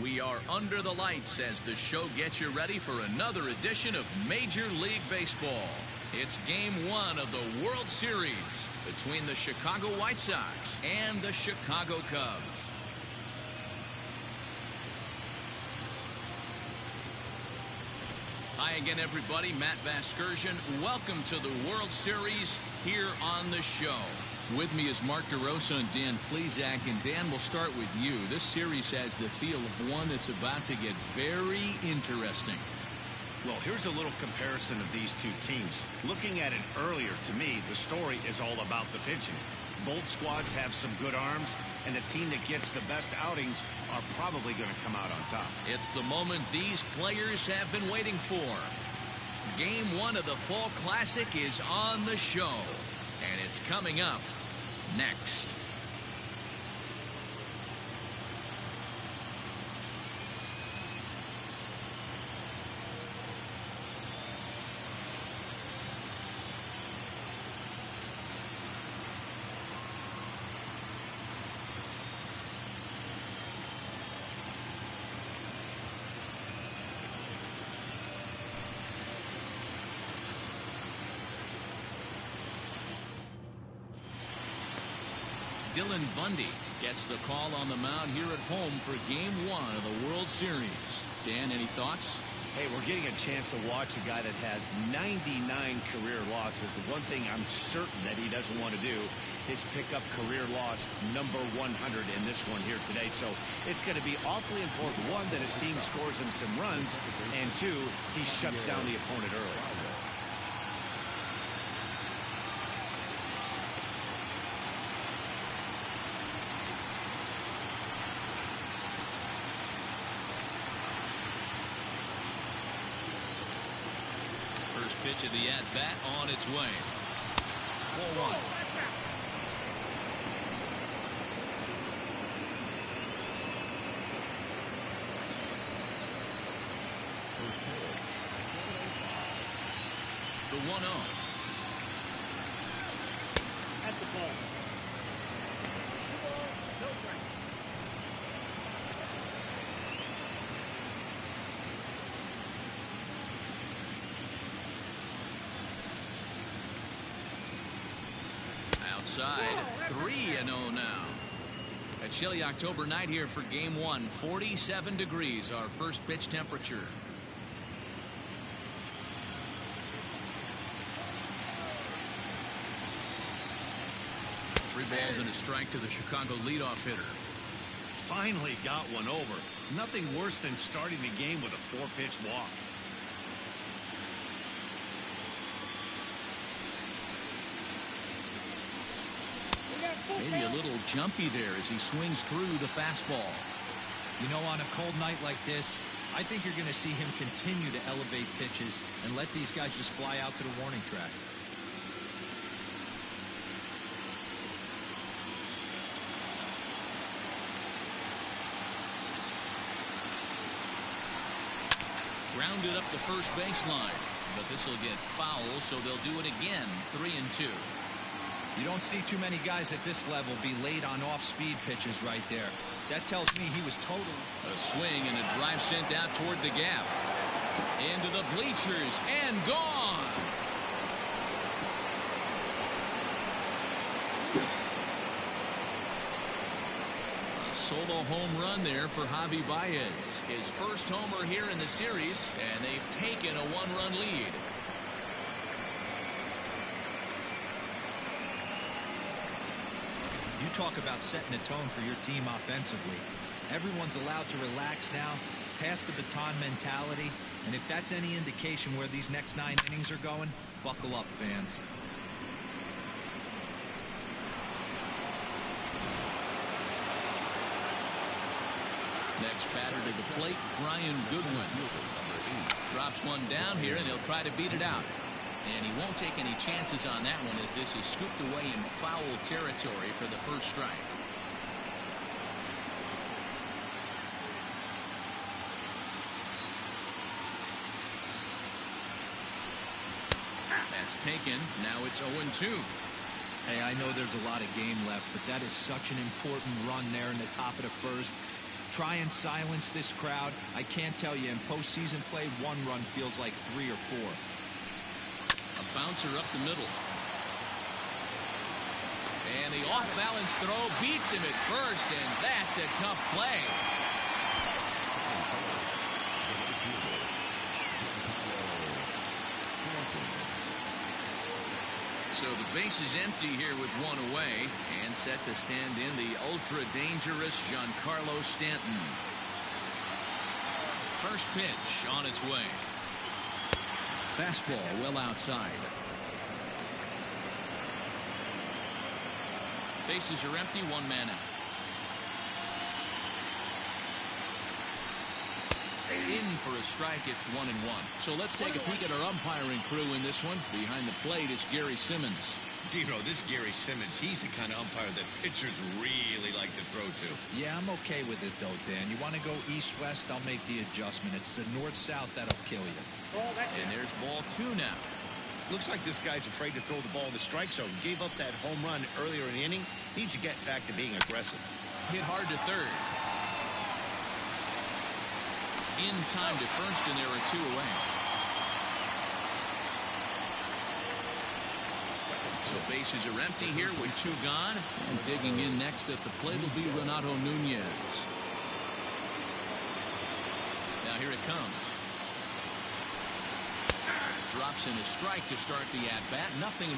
We are under the lights as the show gets you ready for another edition of Major League Baseball. It's Game 1 of the World Series between the Chicago White Sox and the Chicago Cubs. Hi again, everybody. Matt Vasgersian. Welcome to the World Series here on the show. With me is Mark DeRosa and Dan Plesac. And Dan, we'll start with you. This series has the feel of one that's about to get very interesting. Well, here's a little comparison of these two teams. Looking at it earlier, to me, the story is all about the pitching. Both squads have some good arms, and the team that gets the best outings are probably going to come out on top. It's the moment these players have been waiting for. Game 1 of the Fall Classic is on the show, and it's coming up next. Dylan Bundy gets the call on the mound here at home for Game 1 of the World Series. Dan, any thoughts? Hey, we're getting a chance to watch a guy that has 99 career losses. The one thing I'm certain that he doesn't want to do is pick up career loss number 100 in this one here today. So it's going to be awfully important, one, that his team scores him some runs, and two, he shuts down the opponent early. Pitch of the at-bat on its way. 4-1. The 1-0. At the ball. Outside, 3-0 now. A chilly October night here for Game 1. 47 degrees, our first pitch temperature. Three balls and a strike to the Chicago leadoff hitter. Finally got one over. Nothing worse than starting the game with a 4-pitch walk. Maybe a little jumpy there as he swings through the fastball. You know, on a cold night like this, I think you're going to see him continue to elevate pitches and let these guys just fly out to the warning track. Grounded up the first baseline, but this will get foul, so they'll do it again. 3-2. You don't see too many guys at this level be late on off-speed pitches right there. That tells me he was totally... A swing and a drive sent out toward the gap. Into the bleachers and gone. A solo home run there for Javi Baez. His first homer here in the series, and they've taken a one-run lead. You talk about setting a tone for your team offensively. Everyone's allowed to relax now, pass the baton mentality, and if that's any indication where these next 9 innings are going, buckle up, fans. Next batter to the plate, Brian Goodwin. Drops one down here, and he'll try to beat it out. And he won't take any chances on that one as this is scooped away in foul territory for the first strike. That's taken. Now it's 0-2. Hey, I know there's a lot of game left, but that is such an important run there in the top of the first. Try and silence this crowd. I can't tell you, in postseason play, one run feels like 3 or 4. A bouncer up the middle. And the off-balance throw beats him at first, and that's a tough play. So the base is empty here with one away, and set to stand in the ultra-dangerous Giancarlo Stanton. First pitch on its way. Fastball well outside. Bases are empty, one man out. In for a strike, it's 1-1. So let's take a peek at our umpiring crew in this one. Behind the plate is Gary Simmons. You know, this Gary Simmons, he's the kind of umpire that pitchers really like to throw to. Yeah, I'm okay with it, though, Dan. You want to go east-west, I'll make the adjustment. It's the north-south that'll kill you. And there's ball 2 now. Looks like this guy's afraid to throw the ball in the strike zone. Gave up that home run earlier in the inning. Needs to get back to being aggressive. Hit hard to third. In time to first, and there are 2 away. So bases are empty here with 2 gone. And digging in next at the plate will be Renato Nunez. Now here it comes. Drops in a strike to start the at-bat. 0-1.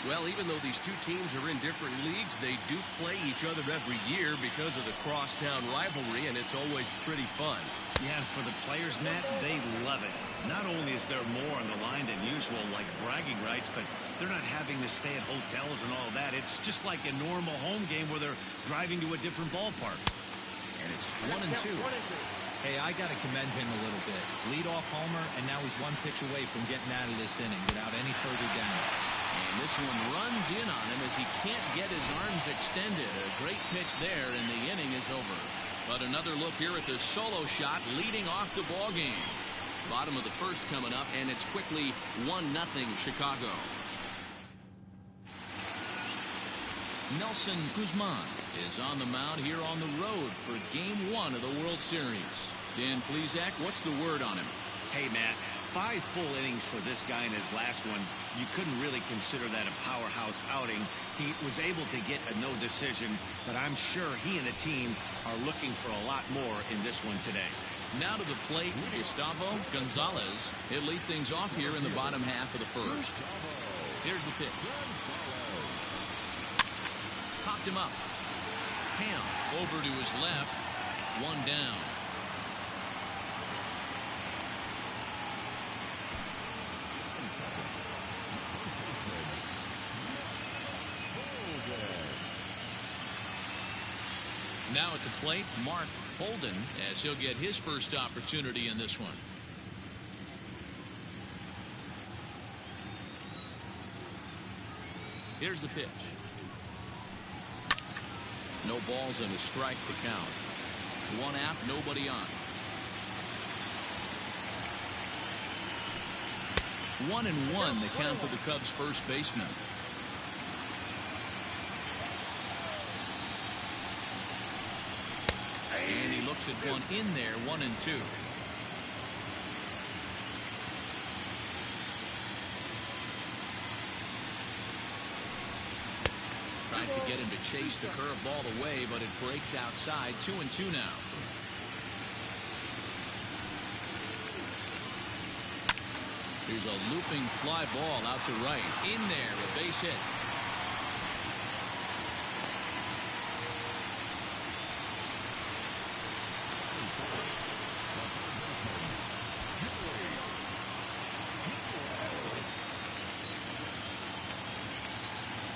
Well, even though these two teams are in different leagues, they do play each other every year because of the crosstown rivalry, and it's always pretty fun. Yeah, and for the players, Matt, they love it. Not only is there more on the line than usual, like bragging rights, but they're not having to stay at hotels and all that. It's just like a normal home game where they're driving to a different ballpark. And it's 1-2. Hey, I got to commend him a little bit. Lead-off homer, and now he's 1 pitch away from getting out of this inning without any further damage. And this one runs in on him as he can't get his arms extended. A great pitch there, and the inning is over. But another look here at the solo shot leading off the ball game. Bottom of the first coming up, and it's quickly 1-0 Chicago. Nelson Guzman is on the mound here on the road for Game 1 of the World Series. Dan Plesac, what's the word on him? Hey, Matt, 5 full innings for this guy in his last one. You couldn't really consider that a powerhouse outing. He was able to get a no decision, but I'm sure he and the team are looking for a lot more in this one today. Now to the plate, Gustavo Gonzalez. He'll lead things off here in the bottom half of the first. Here's the pitch. Popped him up. Ham over to his left. 1 down. Now at the plate, Mark Holden, as he'll get his first opportunity in this one. Here's the pitch. No balls and a strike to count. 1 out, nobody on. 1-1 the count to the Cubs first baseman. And he looks at one in there, 1-2. Tried to get him to chase the curveball away, but it breaks outside. 2-2 now. Here's a looping fly ball out to right. In there, a base hit.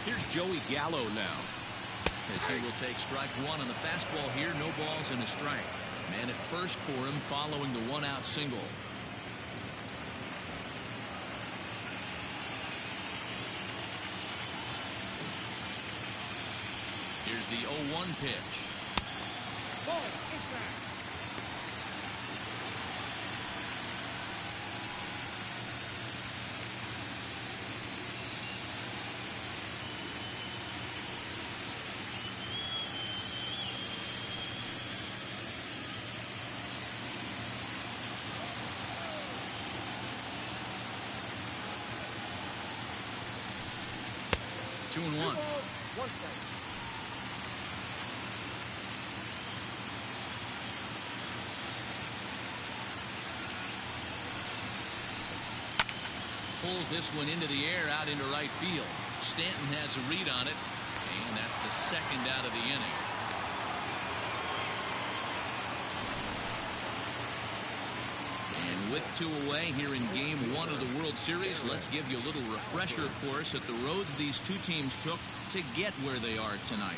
Here's Joey Gallo now, as he will take strike 1 on the fastball here. No balls and a strike. Man at first for him following the 1-out single. the 0-1 pitch. Ball, inside. Two and one. 1 strike. Pulls this one into the air out into right field. Stanton has a read on it, and that's the second out of the inning. And with 2 away here in Game 1 of the World Series, let's give you a little refresher course at the roads these two teams took to get where they are tonight.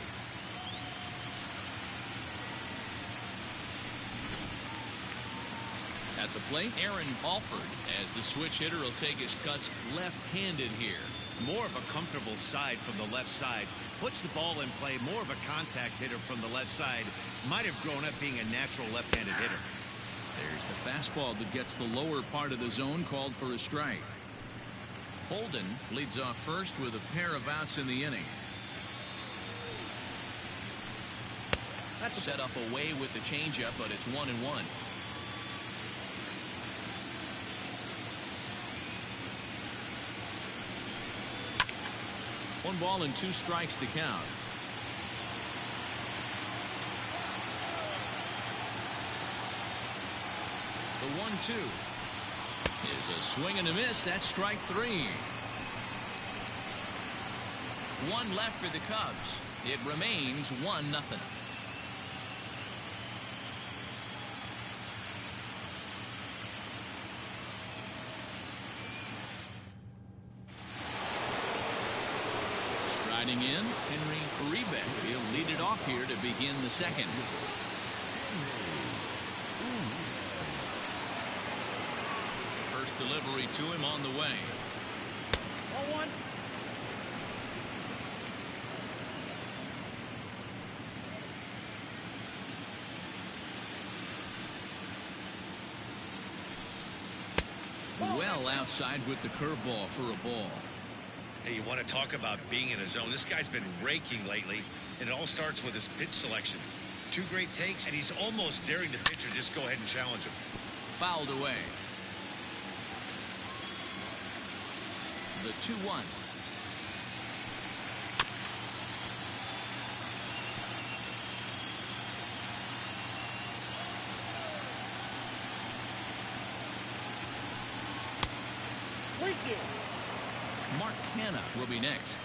At the plate, Aaron Alford, as the switch hitter will take his cuts left-handed here. More of a comfortable side from the left side. Puts the ball in play. More of a contact hitter from the left side. Might have grown up being a natural left-handed hitter. There's the fastball that gets the lower part of the zone, called for a strike. Holden leads off first with a pair of outs in the inning. Set up away with the changeup, but it's 1-1. 1 ball and 2 strikes to count. The 1-2 is a swing and a miss. That's strike 3. 1 left for the Cubs. It remains 1-0. Striding in, Henry Rebeck. He'll lead it off here to begin the second. First delivery to him on the way. 0-1. Well outside with the curveball for a ball. Hey, you want to talk about being in a zone? This guy's been raking lately, and it all starts with his pitch selection. 2 great takes, and he's almost daring the pitcher just go ahead and challenge him. Fouled away. The 2-1. Mark Hanna will be next.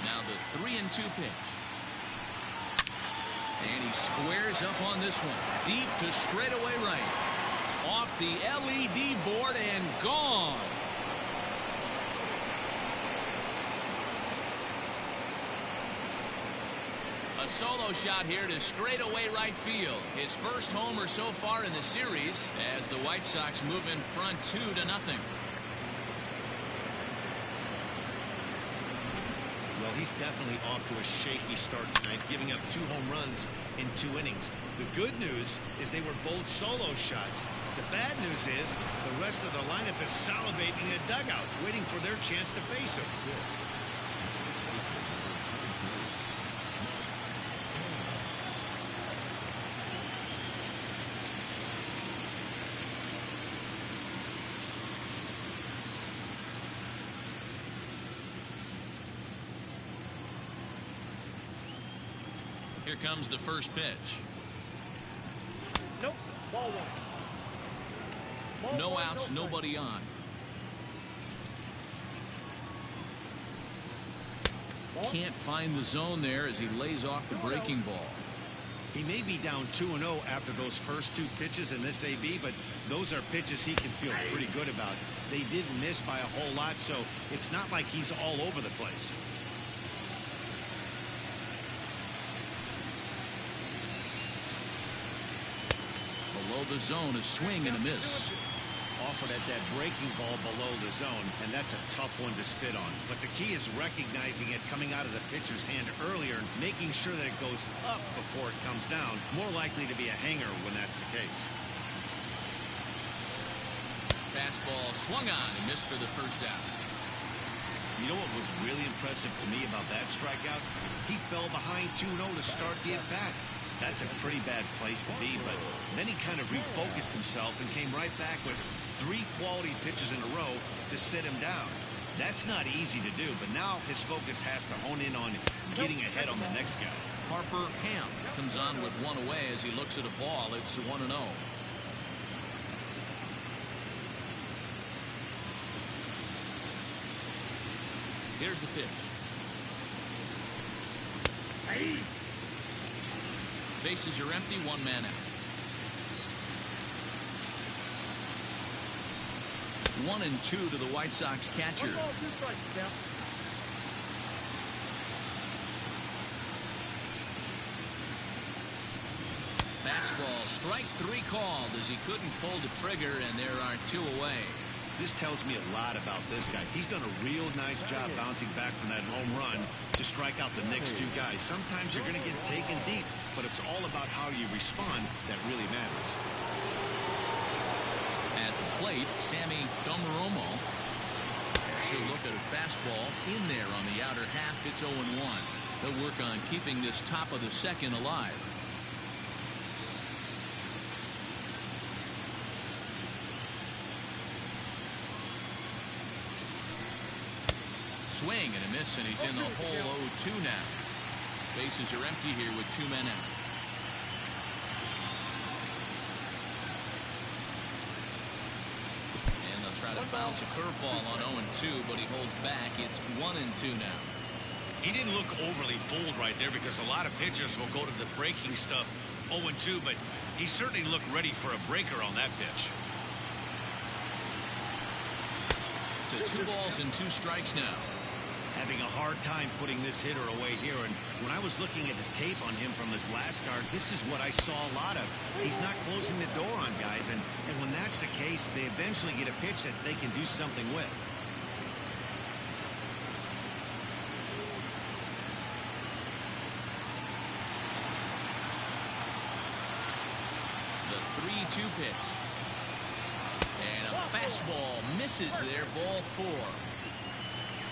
Now the 3-2 pitch. And he squares up on this one. Deep to straightaway right. Off the LED board and gone. A solo shot here to straightaway right field. His first homer so far in the series as the White Sox move in front 2-0. Well, he's definitely off to a shaky start tonight, giving up 2 home runs in 2 innings. The good news is they were both solo shots. The bad news is the rest of the lineup is salivating in a dugout, waiting for their chance to face him. Here comes the first pitch. Nope. Ball 1. No outs, nobody on. Can't find the zone there as he lays off the breaking ball. He may be down 2-0 after those first 2 pitches in this AB, but those are pitches he can feel pretty good about. They didn't miss by a whole lot, so it's not like he's all over the place. Below the zone, a swing and a miss. offered at that breaking ball below the zone, and that's a tough one to spit on. But the key is recognizing it coming out of the pitcher's hand earlier and making sure that it goes up before it comes down. More likely to be a hanger when that's the case. Fastball swung on and missed for the first out. You know what was really impressive to me about that strikeout? He fell behind 2-0 to start the at-bat. That's a pretty bad place to be, but then he kind of refocused himself and came right back with 3 quality pitches in a row to sit him down. That's not easy to do, but now his focus has to hone in on getting ahead on the next guy. Harper Ham comes on with 1 away as he looks at a ball. It's 1-0. Here's the pitch. Hey. Bases are empty, 1 man out. 1-2 to the White Sox catcher. 1 ball, 2 strikes, count. Fastball, strike 3 called as he couldn't pull the trigger, and there are 2 away. This tells me a lot about this guy. He's done a real nice job bouncing back from that home run to strike out the next 2 guys. Sometimes you're going to get taken deep, but it's all about how you respond that really matters. At the plate, Sammy Domaromo. So look at a fastball in there on the outer half. It's 0-1. They'll work on keeping this top of the second alive. Swing and a miss, and he's in the hole 0-2 now. Bases are empty here with 2 men out. And they'll try to bounce a curveball on 0-2, but he holds back. It's 1-2 now. He didn't look overly fooled right there because a lot of pitchers will go to the breaking stuff 0-2, but he certainly looked ready for a breaker on that pitch. To 2 balls and 2 strikes now. Having a hard time putting this hitter away here, and when I was looking at the tape on him from his last start, this is what I saw a lot of. He's not closing the door on guys, and when that's the case, they eventually get a pitch that they can do something with. The 3-2 pitch. And a fastball misses there, ball 4.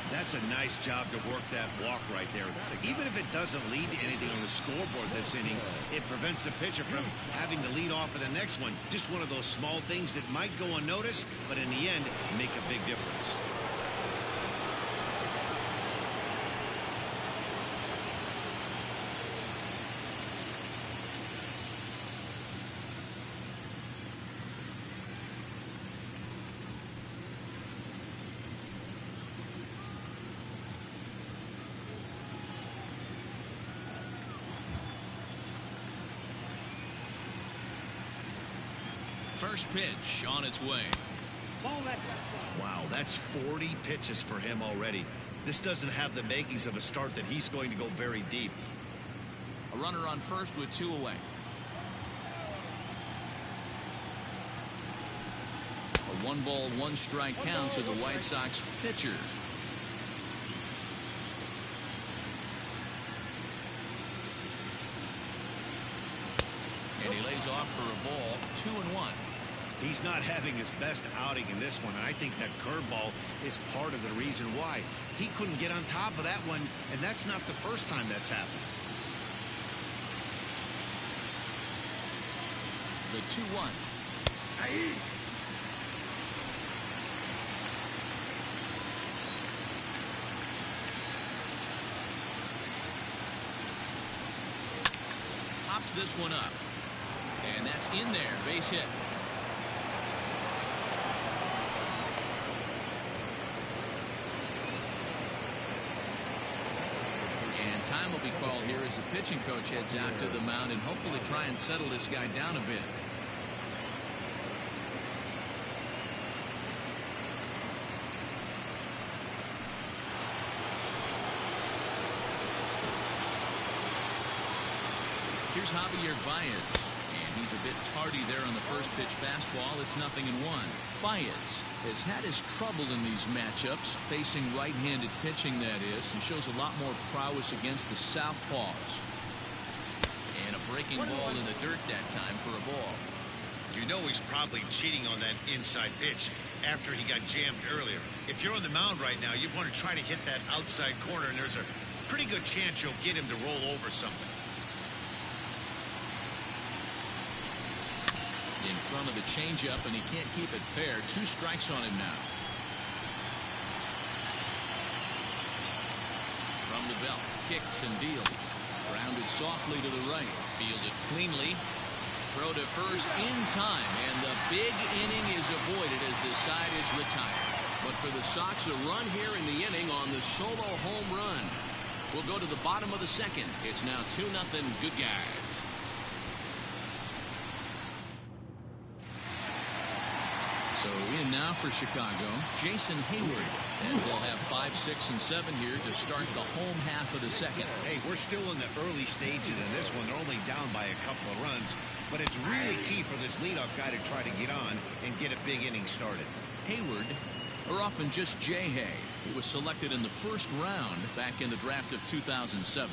That's a nice job to work that walk right there. Even if it doesn't lead to anything on the scoreboard this inning, it prevents the pitcher from having to lead off of the next one. Just one of those small things that might go unnoticed, but in the end, make a big difference. First pitch on its way. Wow, that's 40 pitches for him already. This doesn't have the makings of a start that he's going to go very deep. A runner on first with 2 away. A 1 ball, 1 strike count to the White Sox pitcher. And he lays off for a ball, 2-1. He's not having his best outing in this one, and I think that curveball is part of the reason why. He couldn't get on top of that one, and that's not the first time that's happened. The 2-1. Pops this one up. And that's in there, base hit. And time will be called here as the pitching coach heads out to the mound and hopefully try and settle this guy down a bit. Here's Javier Baez. And he's a bit tardy there on the first pitch fastball. It's 0-1. Baez has had his trouble in these matchups, facing right-handed pitching, that is. He shows a lot more prowess against the southpaws. And a breaking ball in the dirt that time for a ball. You know he's probably cheating on that inside pitch after he got jammed earlier. If you're on the mound right now, you want to try to hit that outside corner, and there's a pretty good chance you'll get him to roll over something. In front of the changeup, and he can't keep it fair. 2 strikes on him now. From the belt, kicks and deals. Grounded softly to the right. Fielded cleanly. Throw to first in time, and the big inning is avoided as the side is retired. But for the Sox, a run here in the inning on the solo home run. We'll go to the bottom of the second. It's now 2-0 Good Guys. So in now for Chicago, Jason Hayward, as they'll have 5, 6, and 7 here to start the home half of the second. Hey, we're still in the early stages in this one. They're only down by a couple of runs, but it's really key for this leadoff guy to try to get on and get a big inning started. Hayward, or often just J-Hay, he was selected in the first round back in the draft of 2007.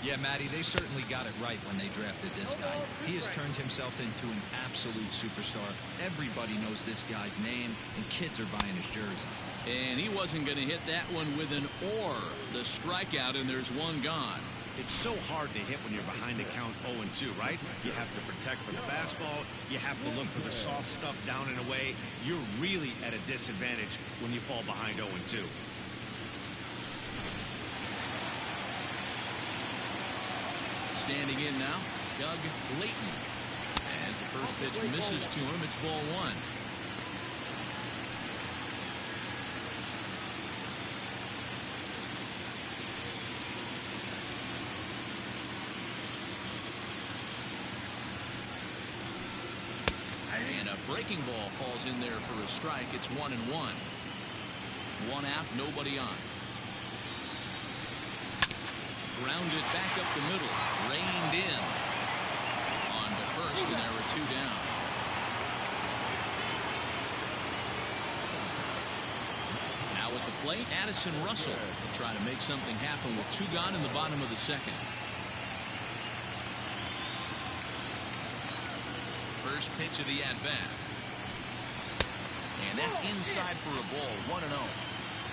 Yeah, Matty, they certainly got it right when they drafted this guy. He has turned himself into an absolute superstar. Everybody knows this guy's name, and kids are buying his jerseys. And he wasn't going to hit that one with an or. The strikeout, and there's one gone. It's so hard to hit when you're behind the count 0-2, right? You have to protect from the fastball. You have to look for the soft stuff down and away. You're really at a disadvantage when you fall behind 0-2. Standing in now, Doug Layton. As the first pitch misses to him, it's ball 1. And a breaking ball falls in there for a strike. It's 1-1. 1 out, nobody on. Grounded back up the middle, reined in on to first, and there were 2 down. Now at the plate, Addison Russell will try to make something happen with 2 gone in the bottom of the second. First pitch of the at-bat, and that's inside for a ball. 1-0.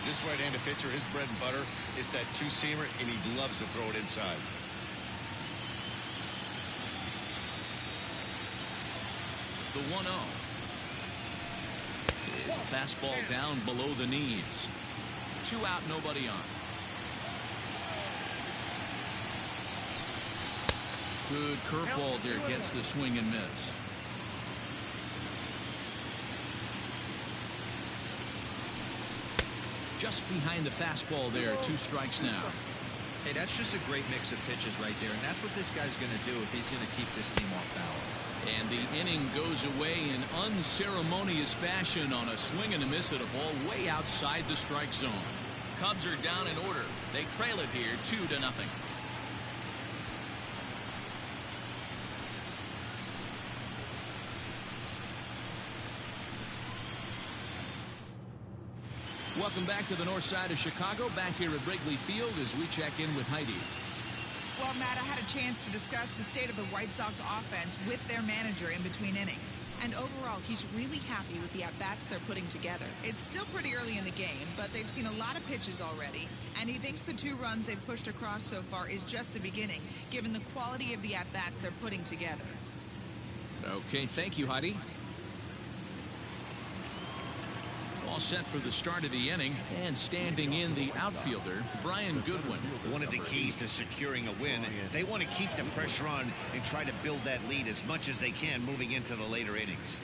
This right-handed pitcher, his bread and butter is that two-seamer, and he loves to throw it inside. The 1-0 is a fastball down below the knees. 2 out, nobody on. Good curveball there, gets the swing and miss. Just behind the fastball there, 2 strikes now. Hey, that's just a great mix of pitches right there, and that's what this guy's going to do if he's going to keep this team off balance. And the inning goes away in unceremonious fashion on a swing and a miss at a ball way outside the strike zone. Cubs are down in order. They trail it here 2-0. Welcome back to the north side of Chicago, back here at Wrigley Field as we check in with Heidi. Well, Matt, I had a chance to discuss the state of the White Sox offense with their manager in between innings. And overall, he's really happy with the at-bats they're putting together. It's still pretty early in the game, but they've seen a lot of pitches already, and he thinks the 2 runs they've pushed across so far is just the beginning, given the quality of the at-bats they're putting together. Okay, thank you, Heidi. All set for the start of the inning, and standing in the outfielder, Brian Goodwin. One of the keys to securing a win, they want to keep the pressure on and try to build that lead as much as they can moving into the later innings.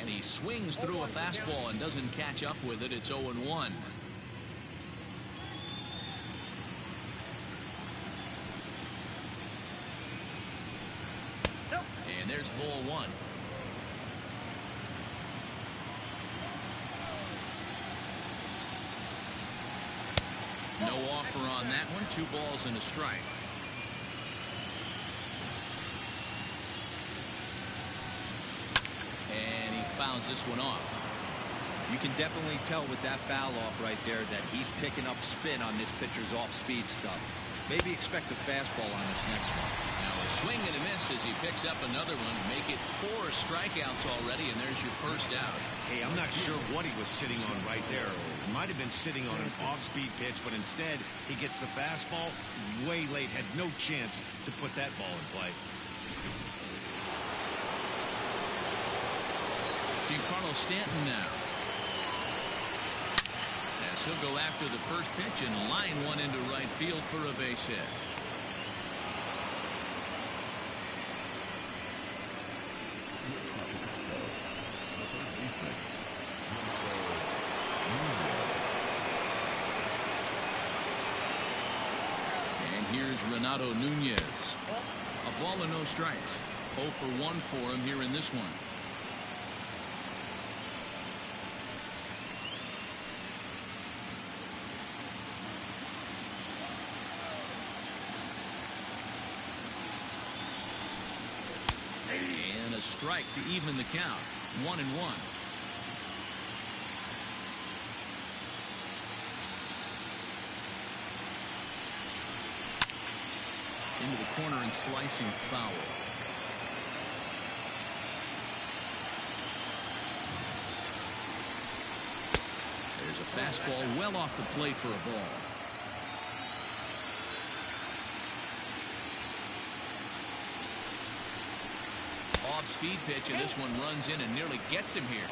And he swings through a fastball and doesn't catch up with it. It's 0-1. And there's ball 1. No offer on that one. 2 balls and a strike. fouls this one off. You can definitely tell with that foul off right there that he's picking up spin on this pitcher's off-speed stuff. Maybe expect a fastball on this next one. Now a swing and a miss as he picks up another one. Make it 4 strikeouts already, and there's your first out. Hey, I'm not sure what he was sitting on right there. He might have been sitting on an off-speed pitch, but instead he gets the fastball way late. Had no chance to put that ball in play. Giancarlo Stanton now. As he'll go after the first pitch and line one into right field for a base hit. And here's Renato Nunez. A ball and no strikes. 0 for 1 for him here in this one. And a strike to even the count. 1-1. Into the corner and slicing foul. There's a fastball well off the plate for a ball. Off-speed pitch, and this one runs in and nearly gets him here.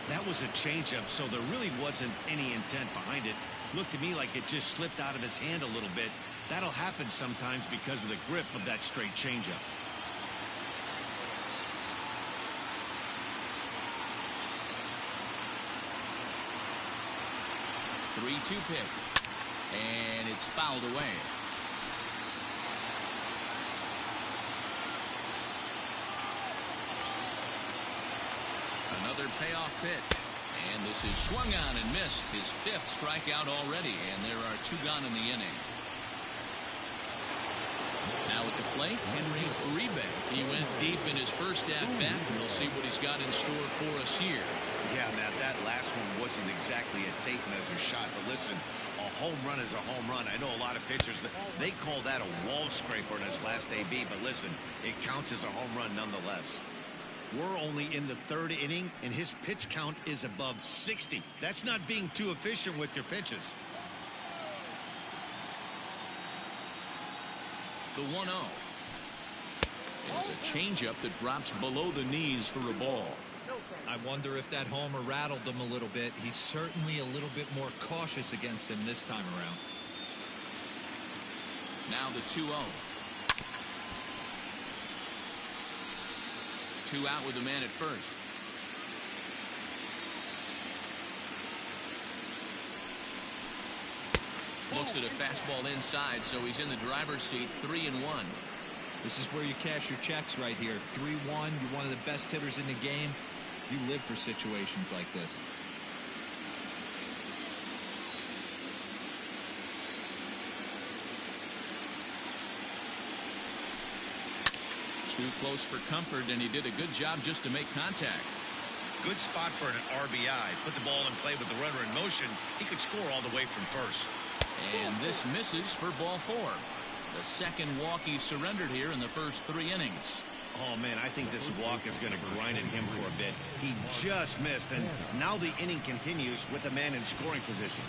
That was a changeup, so there really wasn't any intent behind it. Looked to me like it just slipped out of his hand a little bit. That'll happen sometimes because of the grip of that straight changeup. Three-two pitch, and it's fouled away. Another payoff pitch, and this is swung on and missed. His 5th strikeout already, and there are 2 gone in the inning. Now at the plate, Henry Uribe. He went deep in his first at bat, and we'll see what he's got in store for us here. Yeah, Matt, that last one wasn't exactly a tape measure shot, but listen, a home run is a home run. I know a lot of pitchers, they call that a wall scraper in his last AB, but listen, it counts as a home run nonetheless. We're only in the 3rd inning, and his pitch count is above 60. That's not being too efficient with your pitches. The 1-0 is a changeup that drops below the knees for a ball. I wonder if that homer rattled him a little bit. He's certainly a little bit more cautious against him this time around. Now the 2-0. 2 out with the man at first. Looks at a fastball inside, so he's in the driver's seat. 3-1. This is where you cash your checks right here. 3-1. You're one of the best hitters in the game. You live for situations like this. Too close for comfort, and he did a good job just to make contact. Good spot for an RBI. Put the ball in play with the runner in motion. He could score all the way from first. And this misses for ball 4. The second walk he surrendered here in the first 3 innings. Oh, man, I think this walk is going to grind at him for a bit. He just missed, and now the inning continues with the man in scoring position.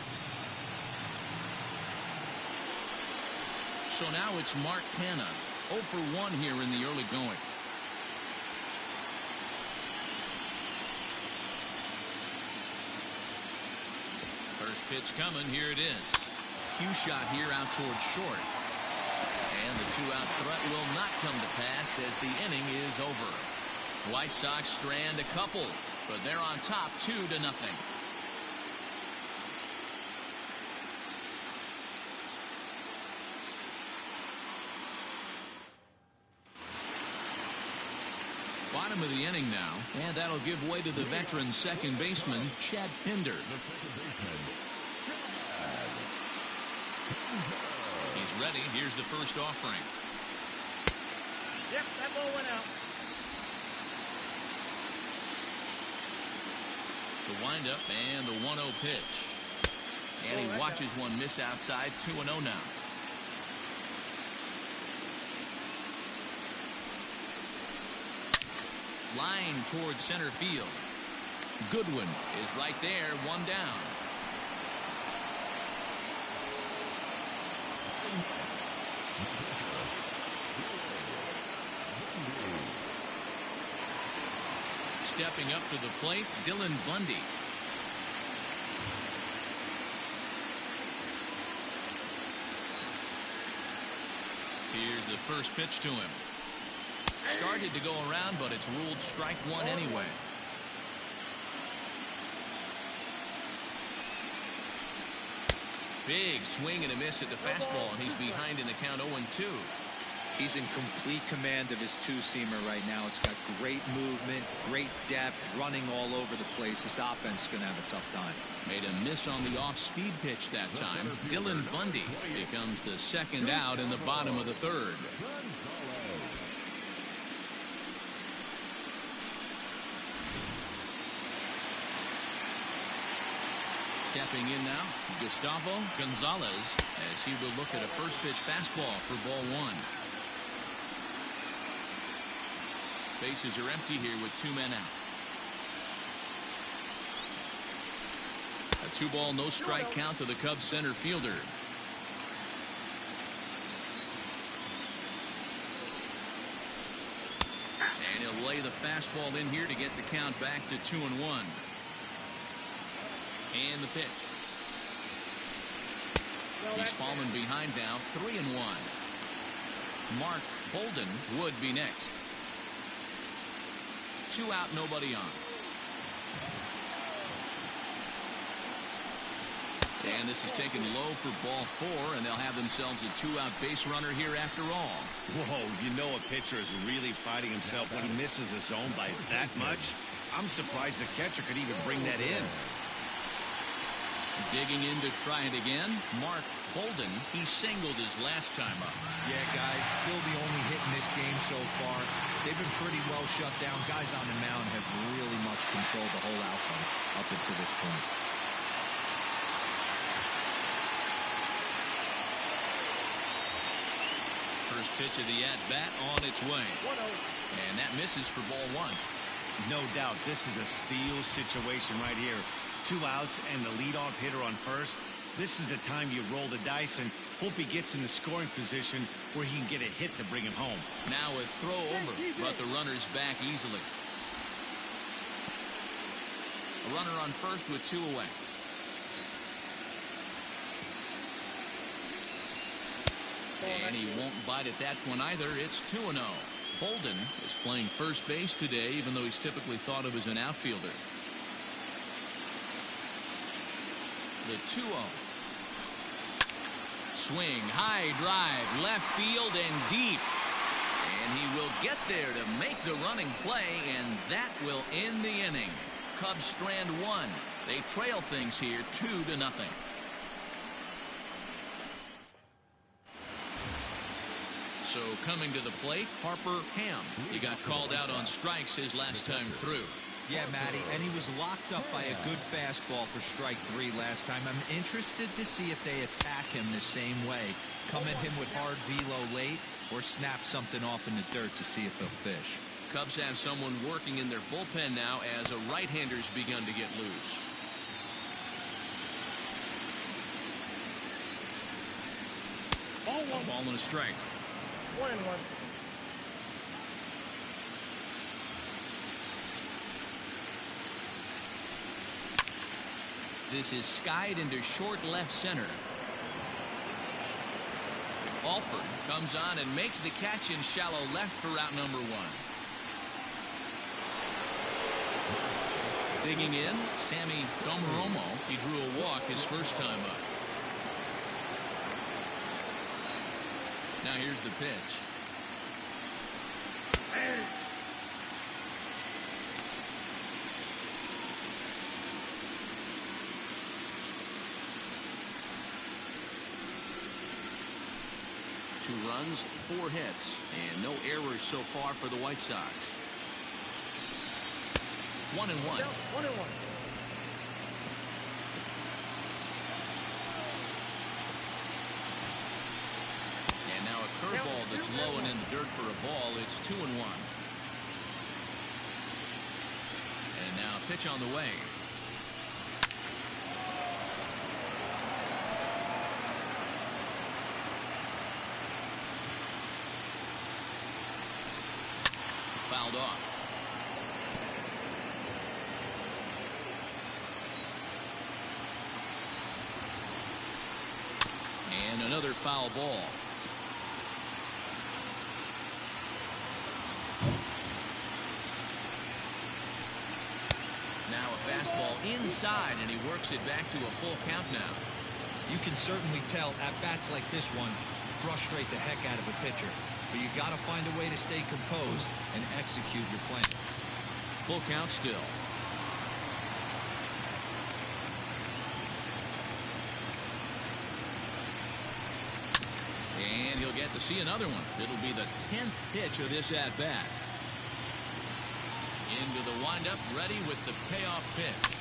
So now it's Mark Canha. 0 for 1 here in the early going. First pitch coming. Here it is. Cue shot here out towards short. And the 2-out threat will not come to pass as the inning is over. White Sox strand a couple, but they're on top 2-0. Bottom of the inning now, and that'll give way to the veteran second baseman, Chad Pinder. He's ready. Here's the first offering. Yep, that ball went out. The windup and the 1-0 pitch. And he watches one miss outside. 2-0 now. Line towards center field. Goodwin is right there. One down. Stepping up to the plate, Dylan Bundy. Here's the first pitch to him. Started to go around, but it's ruled strike one anyway. Big swing and a miss at the fastball, and he's behind in the count 0-2. He's in complete command of his two-seamer right now. It's got great movement, great depth, running all over the place. This offense is going to have a tough time. Made a miss on the off-speed pitch that time. Dylan Bundy becomes the second out in the bottom of the third. Stepping in now, Gustavo Gonzalez, as he will look at a first pitch fastball for ball one. Bases are empty here with 2 men out. A 2-ball, no strike count to the Cubs center fielder. And he'll lay the fastball in here to get the count back to 2-1. And the pitch. He's fallen behind now, 3-1. Mark Bolden would be next. 2 out, nobody on. And this is taken low for ball 4, and they'll have themselves a 2-out base runner here after all. Whoa, you know a pitcher is really fighting himself when he misses a zone by that much. I'm surprised the catcher could even bring that in. Digging in to try it again, Mark Bolden. He singled his last time up. Yeah, guys, still the only hit in this game so far. They've been pretty well shut down. Guys on the mound have really much controlled the whole outcome up until this point. First pitch of the at-bat on its way. And that misses for ball 1. No doubt this is a steal situation right here. 2 outs and the leadoff hitter on first. This is the time you roll the dice and hope he gets in the scoring position where he can get a hit to bring him home. Now a throw over, but the runner's back easily. A runner on first with 2 away. And he won't bite at that one either. It's 2-0. Bolden is playing first base today, even though he's typically thought of as an outfielder. The 2-0. Swing, high drive, left field and deep. And he will get there to make the running play, and that will end the inning. Cubs strand 1. They trail things here 2-0. So coming to the plate, Harper Ham. He got called out on strikes his last time through. Yeah, Matty, and he was locked up by a good fastball for strike 3 last time. I'm interested to see if they attack him the same way. Come at him with hard velo late or snap something off in the dirt to see if he'll fish. Cubs have someone working in their bullpen now as a right-hander's begun to get loose. Ball and a strike. 1-1. This is skied into short left center. Alford comes on and makes the catch in shallow left for out number 1. Digging in, Sammy Domeromo. He drew a walk his first time up. Now here's the pitch. Two runs, 4 hits, and no errors so far for the White Sox. 1-1. It's low and in the dirt for a ball. It's 2-1. And now pitch on the way. Fouled off. And another foul ball. Now a fastball inside, and he works it back to a full count now. You can certainly tell at bats like this one frustrate the heck out of a pitcher. But you got to find a way to stay composed and execute your plan. Full count still. And he'll get to see another one. It'll be the 10th pitch of this at-bat. Into the windup, ready with the payoff pitch.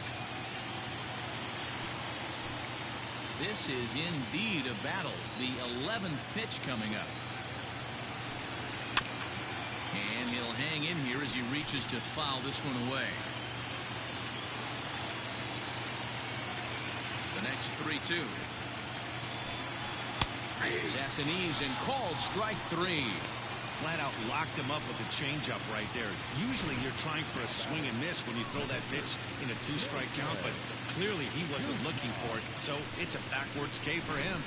This is indeed a battle. The 11th pitch coming up. And he'll hang in here as he reaches to foul this one away. The next 3-2. Is at the knees and called strike 3. Flat out locked him up with a changeup right there. Usually you're trying for a swing and miss when you throw that pitch in a 2-strike count, but clearly he wasn't looking for it, so it's a backwards K for him.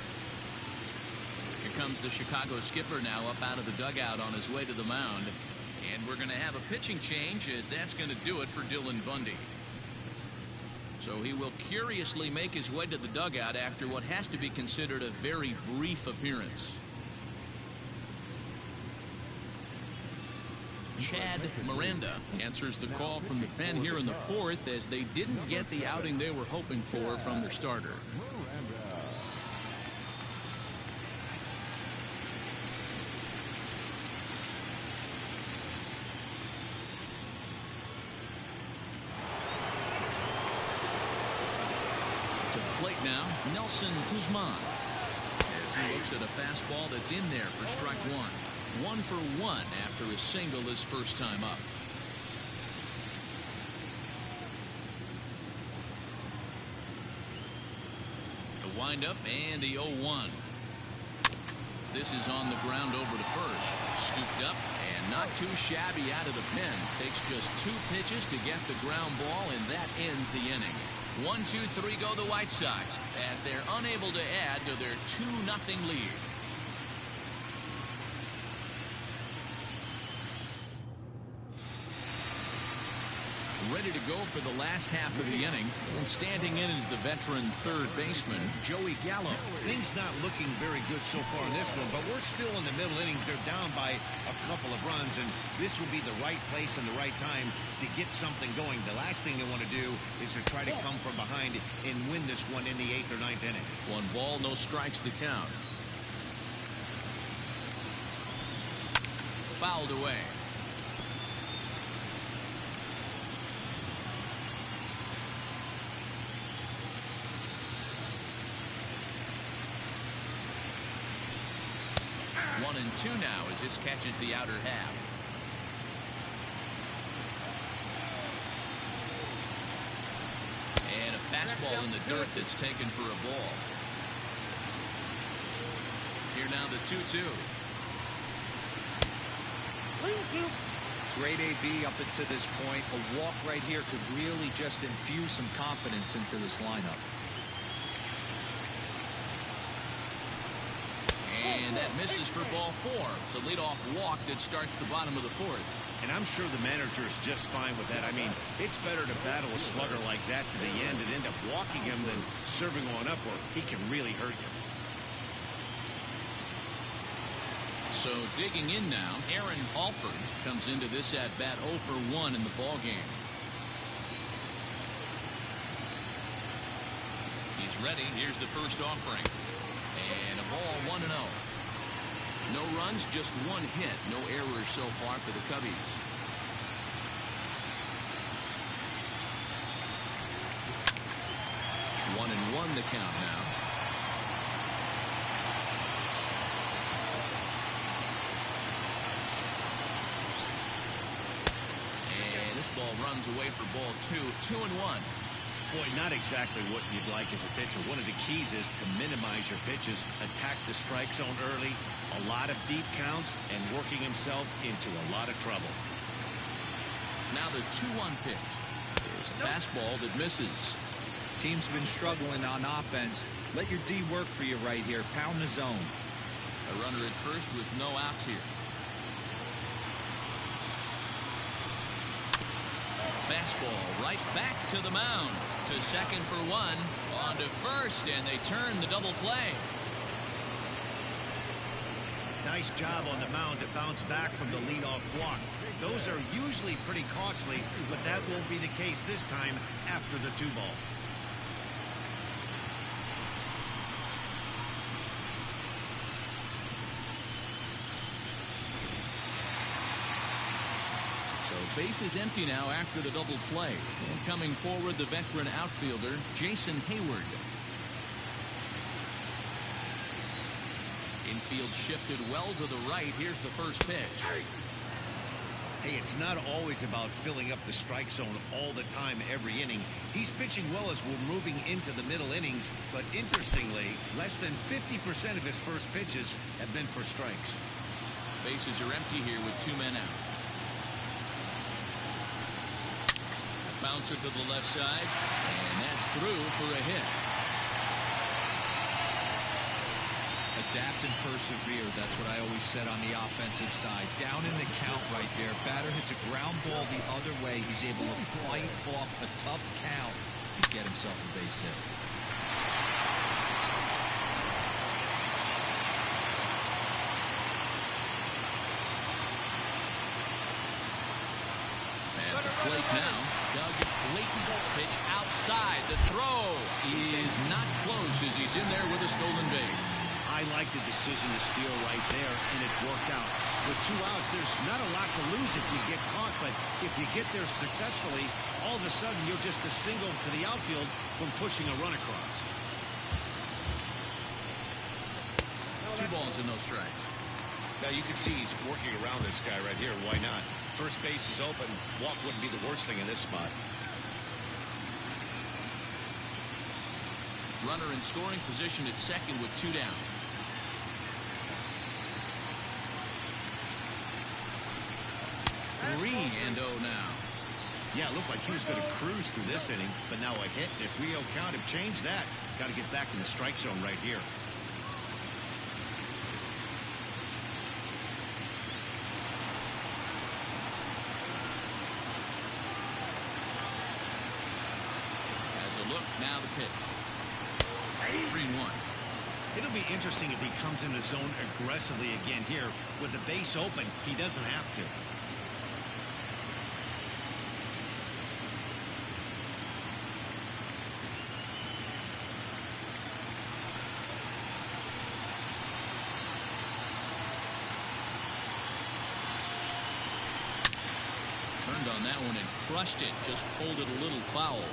Here comes the Chicago skipper now up out of the dugout on his way to the mound. And we're going to have a pitching change, as that's going to do it for Dylan Bundy. So he will curiously make his way to the dugout after what has to be considered a very brief appearance. Chad Miranda answers the call from the pen here in the 4th, as they didn't get the outing they were hoping for from their starter. To the plate now, Nelson Guzman, as he looks at a fastball that's in there for strike 1. 1 for 1 after a single his first time up. The windup and the 0-1. This is on the ground over to first. Scooped up and not too shabby out of the pen. Takes just 2 pitches to get the ground ball, and that ends the inning. 1-2-3 go the White Sox as they're unable to add to their 2-0 lead. Ready to go for the last half of the inning, and standing in is the veteran third baseman, Joey Gallo. Things not looking very good so far in this one, but we're still in the middle innings. They're down by a couple of runs, and this would be the right place and the right time to get something going. The last thing they want to do is to try to come from behind and win this one in the 8th or 9th inning. 1 ball, no strikes the count. Fouled away. One and 2 now as this catches the outer half. And a fastball in the dirt that's taken for a ball. Here now the 2-2. Great AB up until this point. A walk right here could really just infuse some confidence into this lineup. And that misses for ball 4. It's a leadoff walk that starts the bottom of the 4th. And I'm sure the manager is just fine with that. I mean, it's better to battle a slugger like that to the end and end up walking him than serving on up, or he can really hurt you. So digging in now, Aaron Alford comes into this at-bat 0 for 1 in the ballgame. He's ready. Here's the first offering. And a ball 1-0. No runs, just 1 hit. No errors so far for the Cubbies. One and 1 the count now. 2 This ball runs away for ball 2, 2-1. Boy, not exactly what you'd like as a pitcher. One of the keys is to minimize your pitches, attack the strike zone early, a lot of deep counts, and working himself into a lot of trouble. Now the 2-1 pitch is a fastball that misses. Team's been struggling on offense. Let your D work for you right here. Pound the zone. A runner at first with no outs here. Fastball right back to the mound. To second for one. On to first, and they turn the double play. Nice job on the mound to bounce back from the leadoff walk. Those are usually pretty costly, but that won't be the case this time after the 2-ball. So base is empty now after the double play. And coming forward, the veteran outfielder, Jason Hayward. Infield shifted well to the right. Here's the first pitch. Hey, it's not always about filling up the strike zone all the time every inning. He's pitching well as we're moving into the middle innings, but interestingly, less than 50% of his first pitches have been for strikes. Bases are empty here with 2 men out. Bouncer to the left side, and that's through for a hit. Adapt and persevere. That's what I always said on the offensive side. Down in the count right there. Batter hits a ground ball the other way. He's able to fight off a tough count and get himself a base hit. At the plate now, Doug Layton. Pitch outside. The throw is not close as he's in there with a stolen base. I like the decision to steal right there, and it worked out. With 2 outs, there's not a lot to lose if you get caught, but if you get there successfully, all of a sudden you're just a single to the outfield from pushing a run across. 2 balls and no strikes. Now you can see he's working around this guy right here. Why not? First base is open. Walk wouldn't be the worst thing in this spot. Runner in scoring position at second with 2 down. 3-0 now. Yeah, it looked like he was going to cruise through this inning, but now a hit. If Rio count have changed that, got to get back in the strike zone right here. As a look, now the pitch. 3-1. It'll be interesting if he comes in the zone aggressively again here. With the base open, he doesn't have to. Turned on that one and crushed it. Just pulled it a little foul.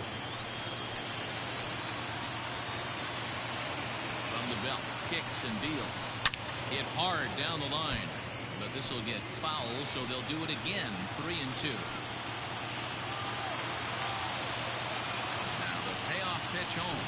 From the belt, kicks and deals. Hit hard down the line. But this will get foul, so they'll do it again. 3-2. Now the payoff pitch home.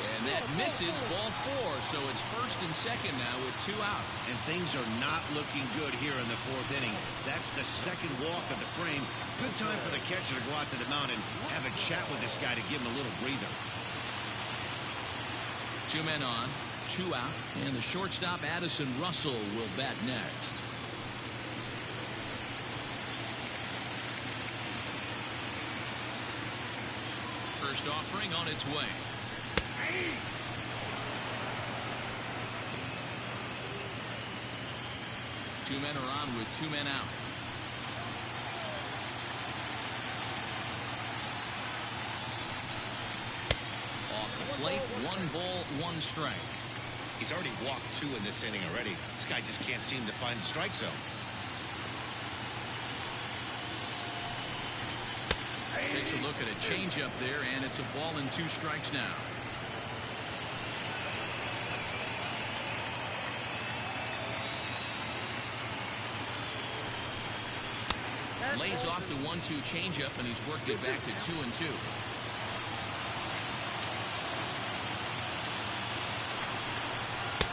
And that misses ball 4. So it's first and second now with 2 out. And things are not looking good here in the 4th inning. That's the second walk of the frame. Good time for the catcher to go out to the mound and have a chat with this guy to give him a little breather. 2 men on, 2 out, and the shortstop Addison Russell will bat next. First offering on its way. Two men are on with 2 men out. Off the plate, 1 ball, 1 strike. He's already walked 2 in this inning already. This guy just can't seem to find the strike zone. Takes a look at a changeup there, and it's a ball and 2 strikes now. Lays off the 1-2 changeup, and he's worked it back to 2-2.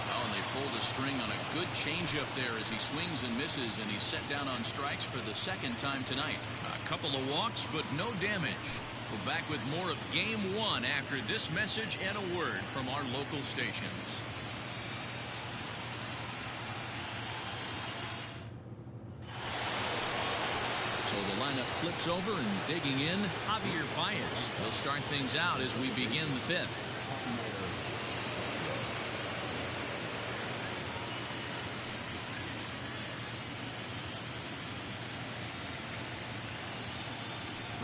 Oh, and they pulled a string on a good changeup there as he swings and misses, and he's set down on strikes for the second time tonight. A couple of walks, but no damage. We're back with more of Game 1 after this message and a word from our local stations. So the lineup flips over, and digging in, Javier Baez. He'll start things out as we begin the fifth.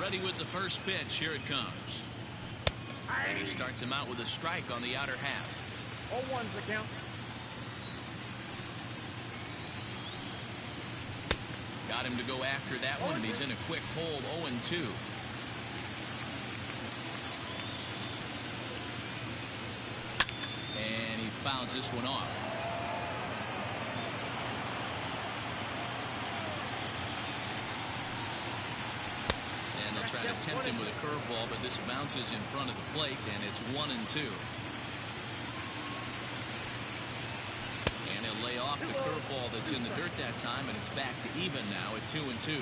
Ready with the first pitch. Here it comes. And he starts him out with a strike on the outer half. 0-1's the count. Got him to go after that one, and he's in a quick hold. 0-2. And he fouls this one off. And they'll try to tempt him with a curveball, but this bounces in front of the plate, and it's 1-2. And he'll lay off the curveball that's in the dirt that time, and it's back to even now at 2-2.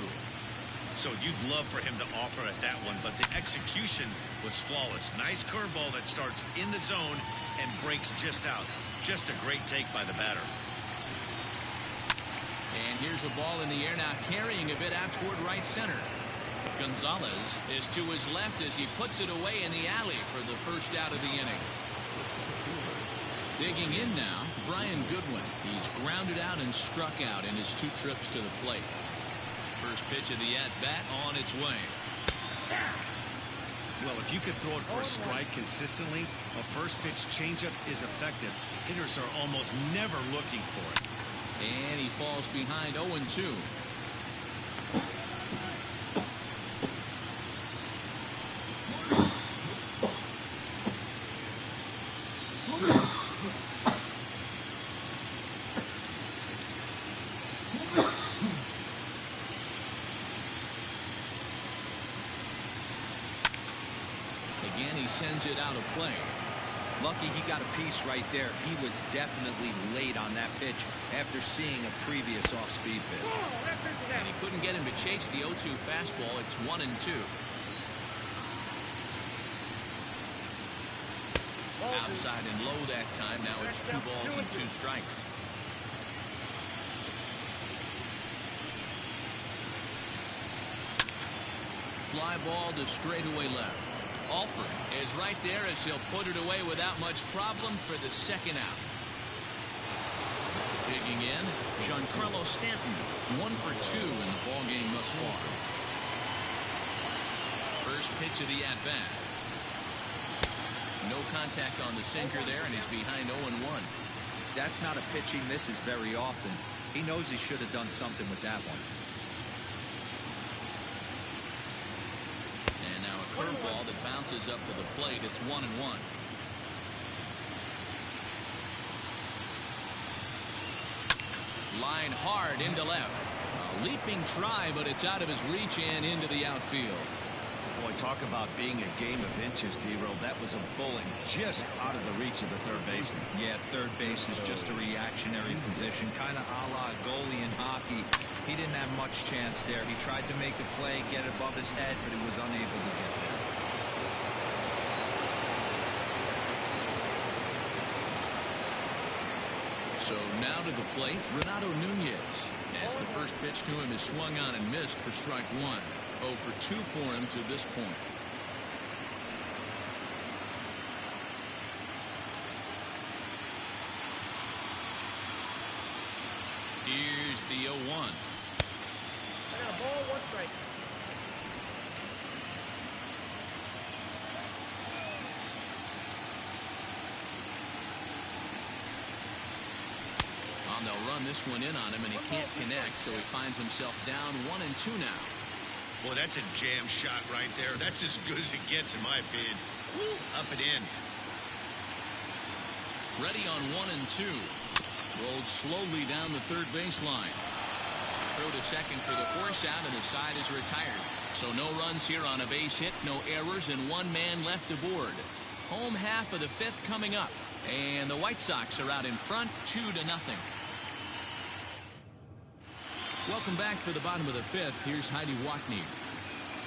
So you'd love for him to offer at that one, but the execution was flawless. Nice curveball that starts in the zone and breaks just out. Just a great take by the batter. And here's a ball in the air now, carrying a bit out toward right center. Gonzalez is to his left as he puts it away in the alley for the first out of the inning. Digging in now, Brian Goodwin. He's grounded out and struck out in his 2 trips to the plate. First pitch of the at-bat on its way. Well, if you could throw it for a strike consistently, a first pitch changeup is effective. Hitters are almost never looking for it. And he falls behind 0-2. Again, he sends it out of play. Lucky he got a piece right there. He was definitely late on that pitch after seeing a previous off-speed pitch. And he couldn't get him to chase the 0-2 fastball. It's 1-2. Outside and low that time. Now it's 2 balls and 2 strikes. Fly ball to straightaway left. Alford is right there as he'll put it away without much problem for the second out. Digging in, Giancarlo Stanton, 1 for 2 in the ballgame thus far. First pitch of the at-bat. No contact on the sinker there, and he's behind 0-1. That's not a pitch he misses very often. He knows he should have done something with that one. And now a curveball that bounces up to the plate. It's 1-1. Line hard into left. A leaping try, but it's out of his reach and into the outfield. Boy, talk about being a game of inches, D-Roll. That was a bullet just out of the reach of the third baseman. Yeah, third base is just a reactionary position, kind of a la goalie in hockey. He didn't have much chance there. He tried to make a play, get it above his head, but he was unable to get there. So now to the plate, Renato Nunez, as the first pitch to him is swung on and missed for strike 1. 0 for 2 for him to this point. Here's the 0-1. I got a ball, 1 strike. They'll run this one in on him, and he can't connect, so he finds himself down 1-2 now. Well, that's a jam shot right there. That's as good as it gets, in my opinion. Woo, up and in. Ready on 1-2. Rolled slowly down the third baseline. Throw to second for the force out, and the side is retired. So no runs here on a base hit, no errors, and one man left aboard. Home half of the fifth coming up, and the White Sox are out in front 2-0. Welcome back for the bottom of the fifth. Here's Heidi Wackney.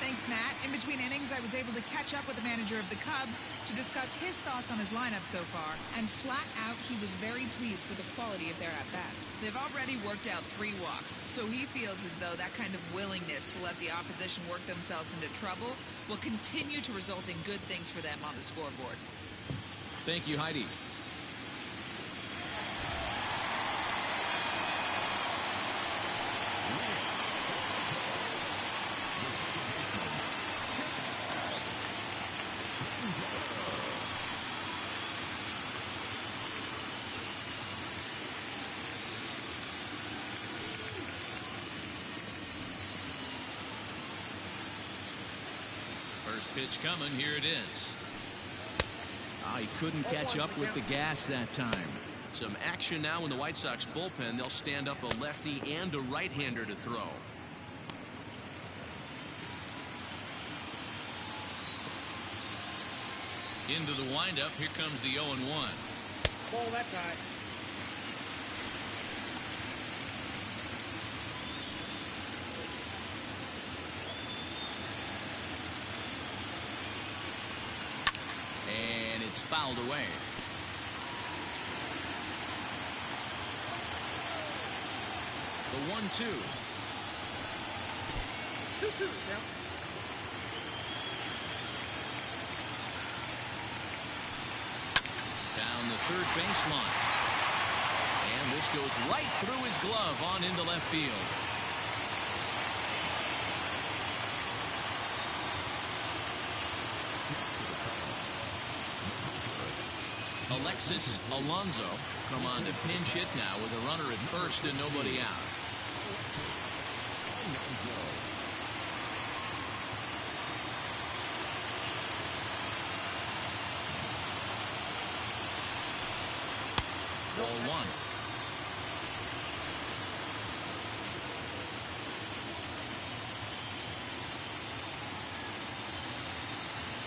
Thanks, Matt. In between innings, I was able to catch up with the manager of the Cubs to discuss his thoughts on his lineup so far. And flat out, he was very pleased with the quality of their at-bats. They've already worked out 3 walks, so he feels as though that kind of willingness to let the opposition work themselves into trouble will continue to result in good things for them on the scoreboard. Thank you, Heidi. First pitch coming. Here it is. He couldn't catch up with the gas that time. Some action now in the White Sox bullpen. They'll stand up a lefty and a right-hander to throw. Into the windup. Here comes the 0-1. Ball that time. And it's fouled away. The 1-2. 2-2 count. Down the third baseline. And this goes right through his glove on into left field. Alexis Alonso come on to pinch hit now with a runner at first and nobody out. Ball 1.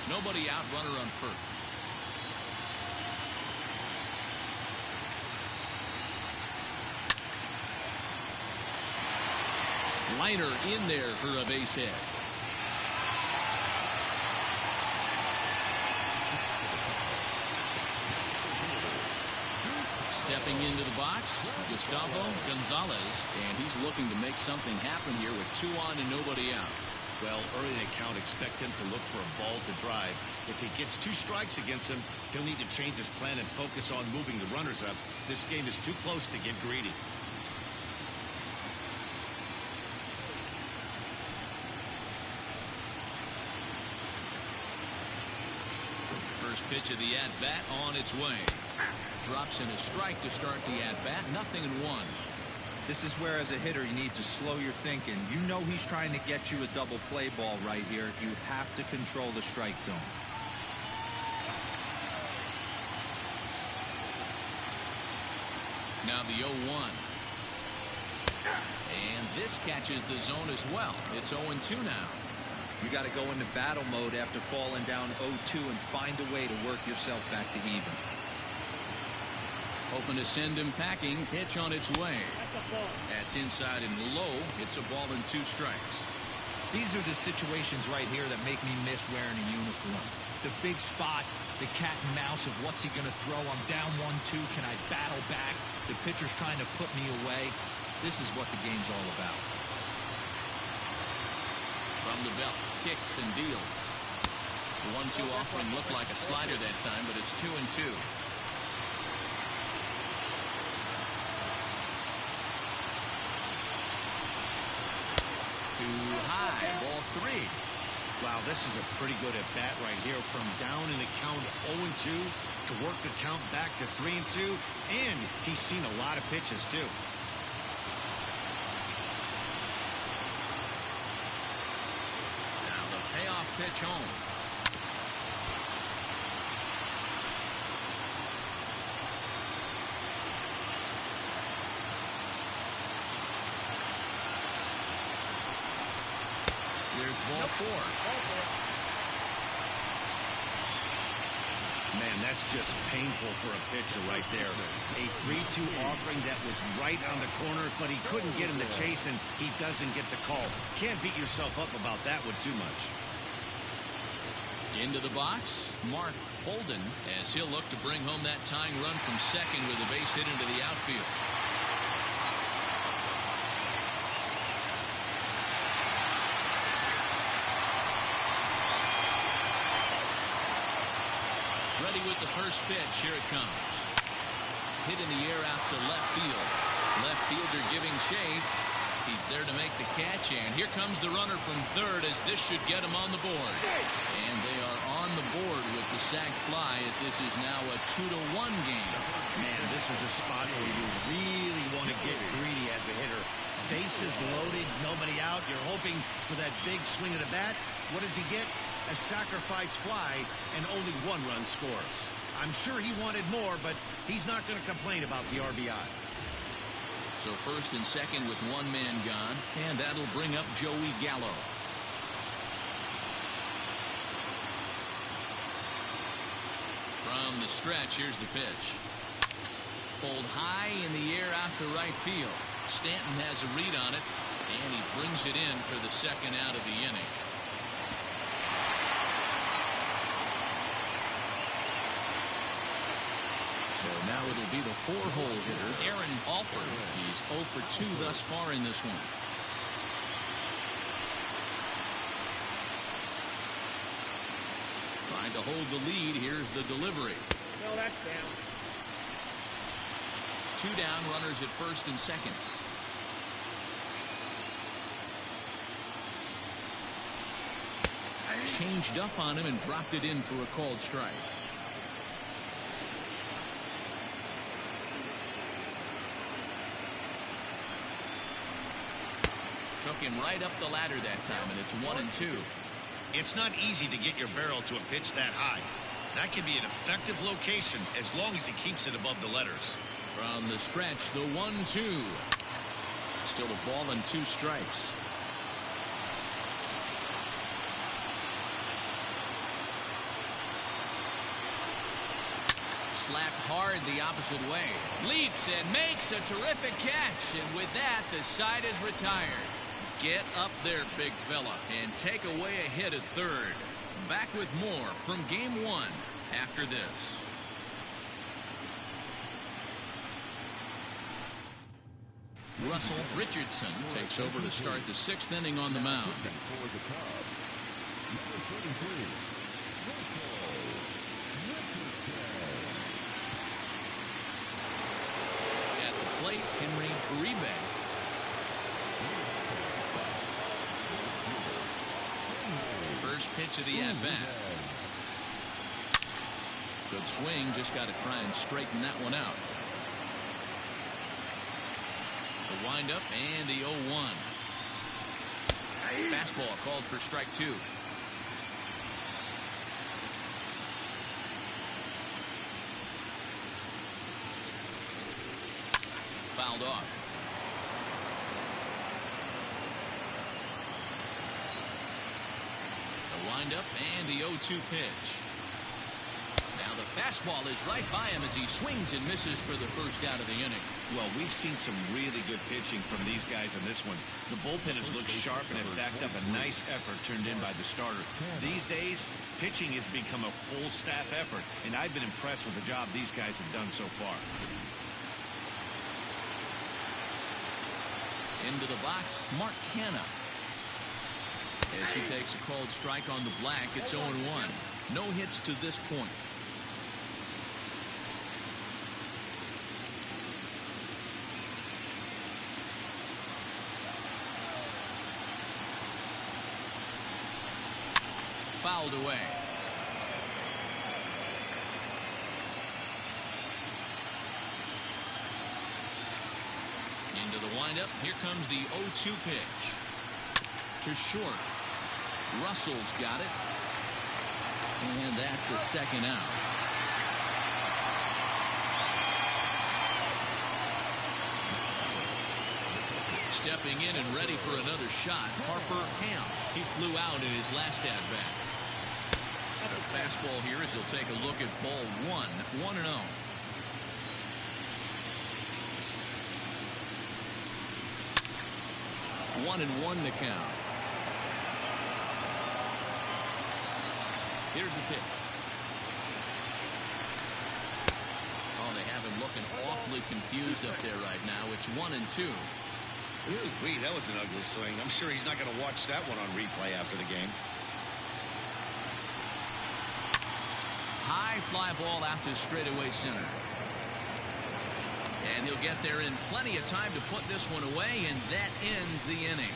Nobody out, runner on first. Liner in there for a base hit. Stepping into the box, Gustavo Gonzalez, and he's looking to make something happen here with 2 on and nobody out. Well, early in the count, expect him to look for a ball to drive. If he gets 2 strikes against him, he'll need to change his plan and focus on moving the runners up. This game is too close to get greedy. First pitch of the at-bat on its way. Drops in a strike to start the at-bat. 0-1. This is where, as a hitter, you need to slow your thinking. You know he's trying to get you a double play ball right here. You have to control the strike zone. Now the 0-1. And this catches the zone as well. It's 0-2 now. You got to go into battle mode after falling down 0-2 and find a way to work yourself back to even. Hoping to send him packing. Pitch on its way. That's a ball. That's inside and low. It's a ball and 2 strikes. These are the situations right here that make me miss wearing a uniform. The big spot, the cat and mouse of what's he going to throw. I'm down 1-2. Can I battle back? The pitcher's trying to put me away. This is what the game's all about. From the belt, kicks and deals. The 1-2 offering looked like a slider that time, but it's 2-2. Too high, ball 3. Wow, this is a pretty good at bat right here. From down in the count 0-2 to work the count back to 3-2, and he's seen a lot of pitches too. Payoff pitch home. There's ball 4. Ball 4. Man, that's just painful for a pitcher right there. A 3-2 offering that was right on the corner, but he couldn't get him to chase, and he doesn't get the call. Can't beat yourself up about that one too much. Into the box, Mark Holden, as he'll look to bring home that tying run from second with a base hit into the outfield. Ready with the first pitch. Here it comes. Hit in the air out to left field. Left fielder giving chase. He's there to make the catch, and here comes the runner from third as this should get him on the board. And they are on the board with the sac fly as this is now a 2-1 game. Man, this is a spot where you really want to get greedy as a hitter. Bases loaded, nobody out. You're hoping for that big swing of the bat. What does he get? A sacrifice fly, and only 1 run scores. I'm sure he wanted more, but he's not going to complain about the RBI. So first and second with 1 man gone, and that'll bring up Joey Gallo. From the stretch, here's the pitch. Pulled high in the air out to right field. Stanton has a read on it, and he brings it in for the second out of the inning. So now it'll be the 4-hole hitter, Aaron Alford. He's 0 for 2 thus far in this one. Trying to hold the lead. Here's the delivery. No, that's down. 2 down, runners at first and second. Changed up on him and dropped it in for a called strike. Took him right up the ladder that time, and it's 1-2. It's not easy to get your barrel to a pitch that high. That can be an effective location as long as he keeps it above the letters. From the stretch, the 1-2. Still a ball and 2 strikes. Slapped hard the opposite way. Leaps and makes a terrific catch. And with that, the side is retired. Get up there, big fella, and take away a hit at third. Back with more from Game 1 after this. Russell Richardson takes over to start the 6th inning on the mound. At the plate, Henry Uribe. First pitch of the at-bat. Good swing, just got to try and straighten that one out. The windup and the 0-1. Fastball called for strike 2. Fouled off. The windup and the 0-2 pitch. Now the fastball is right by him as he swings and misses for the first out of the inning. Well, we've seen some really good pitching from these guys in this one. The bullpen has looked sharp and it backed up a nice effort turned in by the starter. These days, pitching has become a full staff effort, and I've been impressed with the job these guys have done so far. Into the box, Mark Canha. As he takes a called strike on the black, it's 0-1. No hits to this point. Fouled away. Into the windup. Here comes the 0-2 pitch. To short. Russell's got it. And that's the second out. Stepping in and ready for another shot, Harper Ham. He flew out in his last at-bat. A fastball here as he'll take a look at ball one. 1-0. 1-1 the count. Here's the pitch. Oh, they have him looking awfully confused up there right now. It's 1-2. Ooh, that was an ugly swing. I'm sure he's not going to watch that one on replay after the game. High fly ball out to straightaway center. And he'll get there in plenty of time to put this one away, and that ends the inning.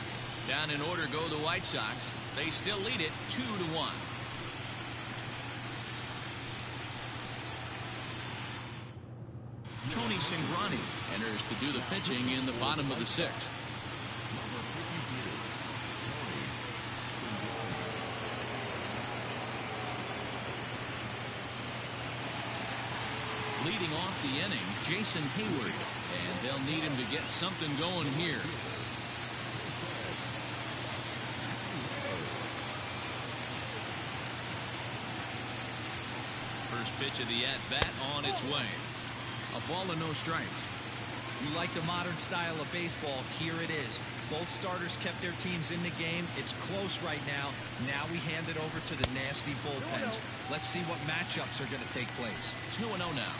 Down in order go the White Sox. They still lead it 2-1. Tony Cingrani enters to do the pitching in the bottom of the sixth. Leading off the inning, Jason Hayward, and they'll need him to get something going here. First pitch of the at-bat on its way. A ball and no strikes. You like the modern style of baseball? Here it is. Both starters kept their teams in the game. It's close right now. Now we hand it over to the nasty bullpens. Let's see what matchups are going to take place. 2-0 now.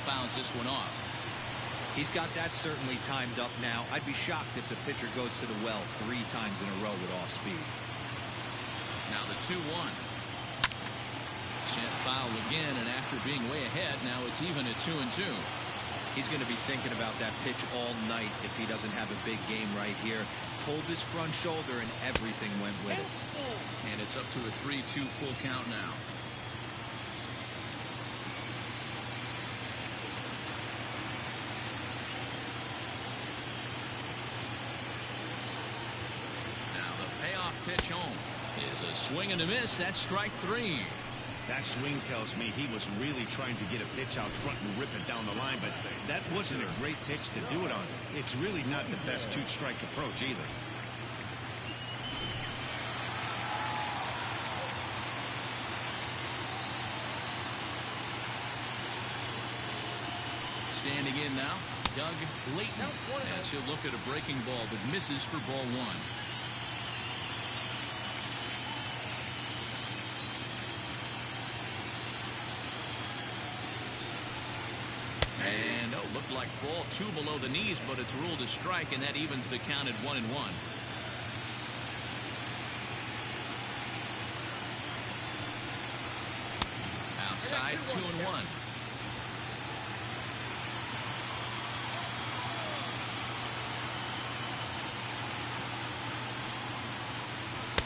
Fouls this one off. He's got that certainly timed up now. I'd be shocked if the pitcher goes to the well 3 times in a row with off speed. Now the 2-1. Sent foul again, and after being way ahead, now it's even at 2-2. He's going to be thinking about that pitch all night if he doesn't have a big game right here. Pulled his front shoulder and everything went with it. And it's up to a 3-2 full count now. Pitch home is a swing and a miss. That's strike 3. That swing tells me he was really trying to get a pitch out front and rip it down the line, but that wasn't a great pitch to do it on. It's really not the best 2-strike approach either. Standing in now, Doug Layton, as he'll look at a breaking ball that misses for ball 1. And looked like ball 2 below the knees, but it's ruled a strike, and that evens the count at 1-1. Outside, 2-1.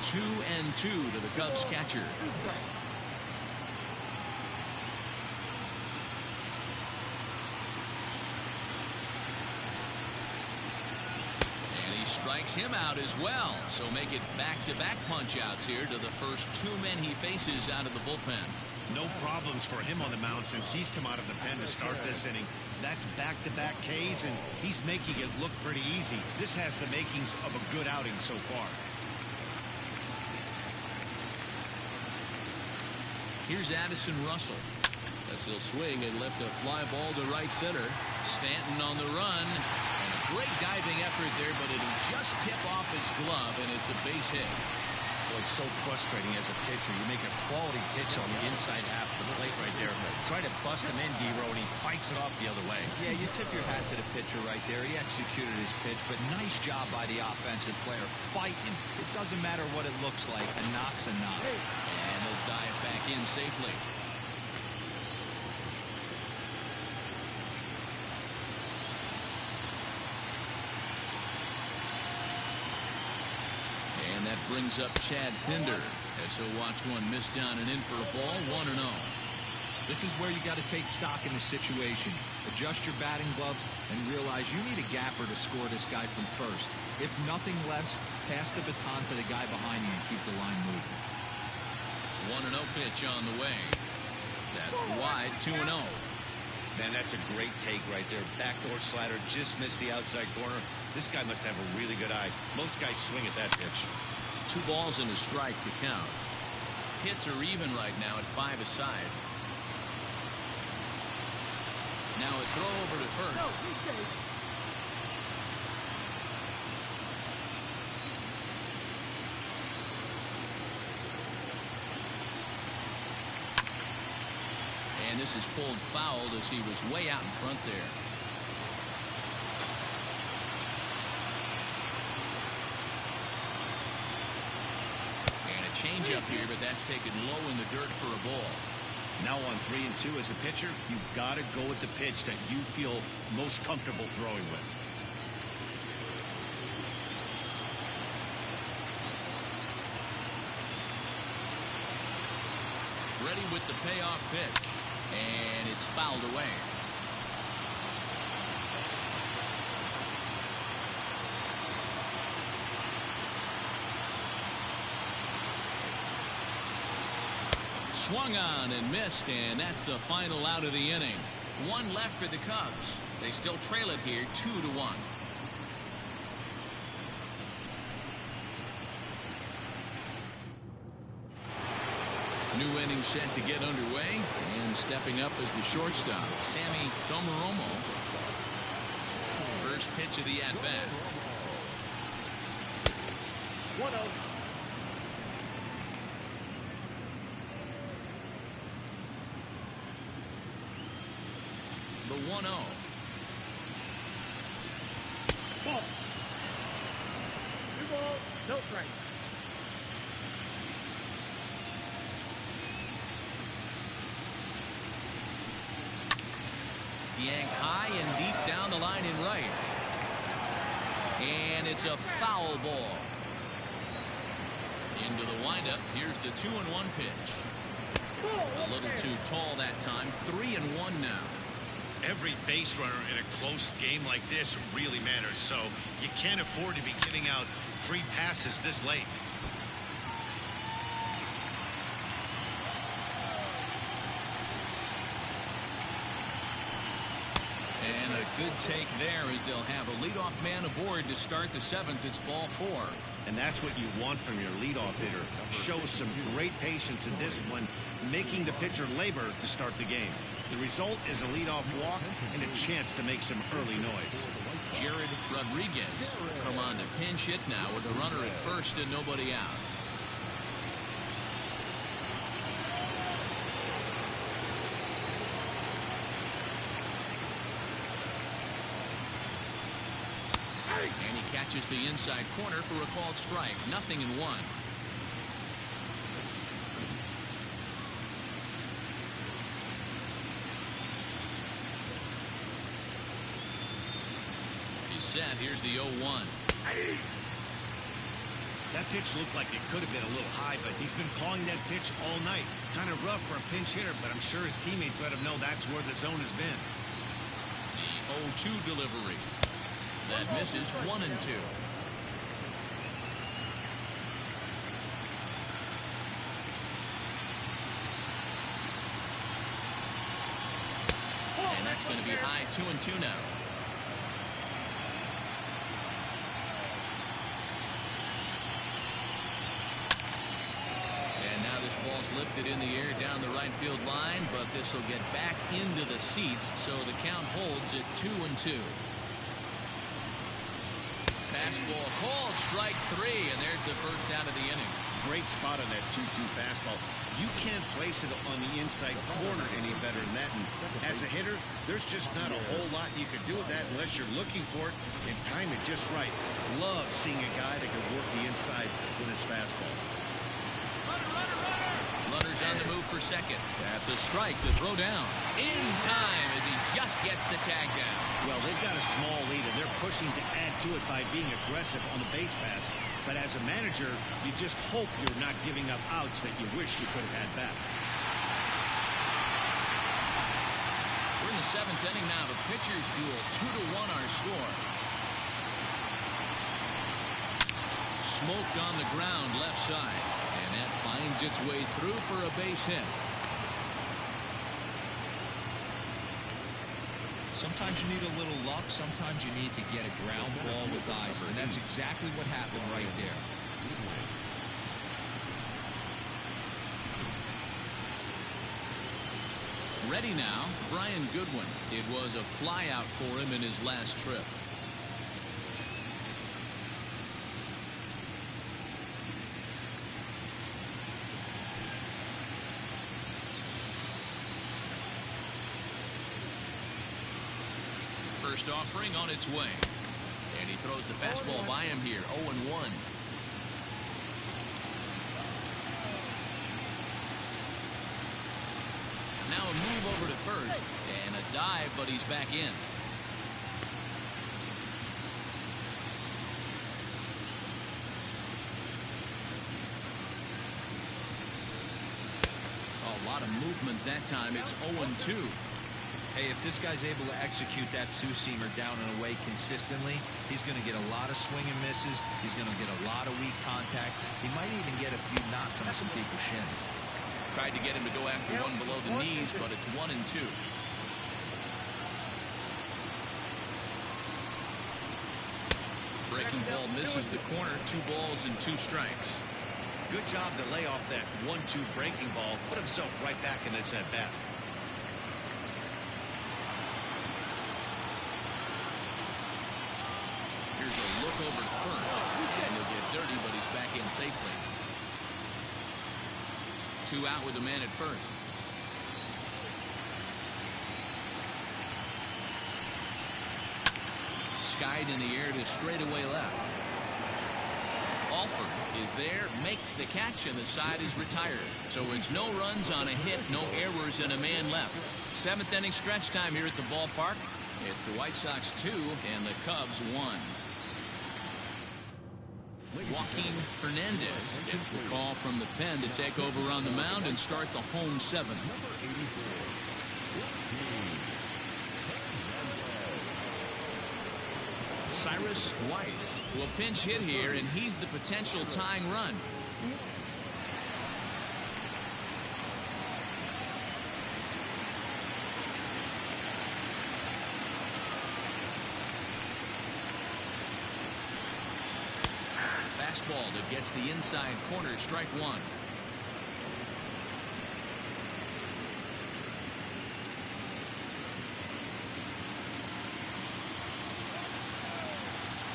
Two and 2 to the Cubs catcher. Strikes him out as well, so make it back-to-back punch-outs here to the first 2 men he faces out of the bullpen. No problems for him on the mound since he's come out of the pen to start this inning. That's back-to-back Ks, and he's making it look pretty easy. This has the makings of a good outing so far. Here's Addison Russell as he'll swing and lift a fly ball to right center. Stanton on the run. Great diving effort there, but it'll just tip off his glove, and it's a base hit. Boy, it's so frustrating as a pitcher. You make a quality pitch on the inside half of the plate right there. Try to bust him in, D-Row, and he fights it off the other way. Yeah, you tip your hat to the pitcher right there. He executed his pitch, but nice job by the offensive player fighting. It doesn't matter what it looks like. A knock's a knock. And he'll dive back in safely. And that brings up Chad Pinder as he'll watch one miss down and in for a ball. 1-0. This is where you got to take stock in the situation. Adjust your batting gloves and realize you need a gapper to score this guy from first. If nothing less, pass the baton to the guy behind you and keep the line moving. 1-0 pitch on the way. That's wide. 2-0. Man, that's a great take right there. Backdoor slider just missed the outside corner. This guy must have a really good eye. Most guys swing at that pitch. 2 balls and a strike to count. Hits are even right now at 5 aside. Now a throw over to first. And this is pulled foul as he was way out in front there. And a changeup here, but that's taken low in the dirt for a ball. Now on 3-2 as a pitcher, you've got to go with the pitch that you feel most comfortable throwing with. Ready with the payoff pitch. And it's fouled away. Swung on and missed, and that's the final out of the inning. 1 left for the Cubs. They still trail it here 2-1. New inning set to get underway, and stepping up as the shortstop, Sammy Tomaromo. First pitch of the at-bat. 1-0. The 1-0. Ball. 2 balls, no strikes. Yanked high and deep down the line in right. And it's a foul ball. Into the windup. Here's the 2-1 pitch. A little too tall that time. 3-1 now. Every base runner in a close game like this really matters, so you can't afford to be giving out free passes this late. And a good take there as they'll have a leadoff man aboard to start the 7th. It's ball 4. And that's what you want from your leadoff hitter. Show some great patience and discipline, making the pitcher labor to start the game. The result is a leadoff walk and a chance to make some early noise. Jared Rodriguez come on to pinch hit now with a runner at first and nobody out. And he catches the inside corner for a called strike. 0-1. He's set. Here's the 0-1. That pitch looked like it could have been a little high, but he's been calling that pitch all night. Kind of rough for a pinch hitter, but I'm sure his teammates let him know that's where the zone has been. The 0-2 delivery. That misses. 1-2. And that's going to be high. 2-2 now. And now this ball's lifted in the air down the right field line, but this will get back into the seats, so the count holds at 2-2. Fastball called, strike 3, and there's the first out of the inning. Great spot on that 2-2 fastball. You can't place it on the inside corner any better than that. And as a hitter, there's just not a whole lot you can do with that unless you're looking for it and time it just right. Love seeing a guy that can work the inside with his fastball. Runners on the move for second. That's a strike to throw down. In time as he just gets the tag down. Well, they've got a small lead, and they're pushing to add to it by being aggressive on the base pass. But as a manager, you just hope you're not giving up outs that you wish you could have had back. the 7th inning now. The pitchers duel, 2-1 our score. Smoked on the ground left side, and that finds its way through for a base hit. Sometimes you need a little luck. Sometimes you need to get a ground ball with eyes, and that's exactly what happened right there. Ready now, Brian Goodwin. It was a flyout for him in his last trip. First offering on its way. And he throws the fastball by him here. 0-1. Now a move over to first. And a dive, but he's back in. A lot of movement that time. It's 0-2. Hey, if this guy's able to execute that two-seamer down and away consistently, he's going to get a lot of swing and misses. He's going to get a lot of weak contact. He might even get a few knots on some people's shins. Tried to get him to go after one below the knees, but it's 1-2. Breaking ball misses the corner. 2 balls and 2 strikes. Good job to lay off that 1-2 breaking ball. Put himself right back in this at bat. Here's a look over to first. And he'll get dirty, but he's back in safely. 2 out with a man at first. Skied in the air to straightaway left. Alford is there, makes the catch, and the side is retired. So it's no runs on a hit, no errors, and a man left. 7th inning stretch time here at the ballpark. It's the White Sox 2 and the Cubs 1. Joaquin Hernandez gets the call from the pen to take over on the mound and start the home 7th. Cyrus Weiss will pinch hit here, and he's the potential tying run. Fastball that gets the inside corner, strike 1.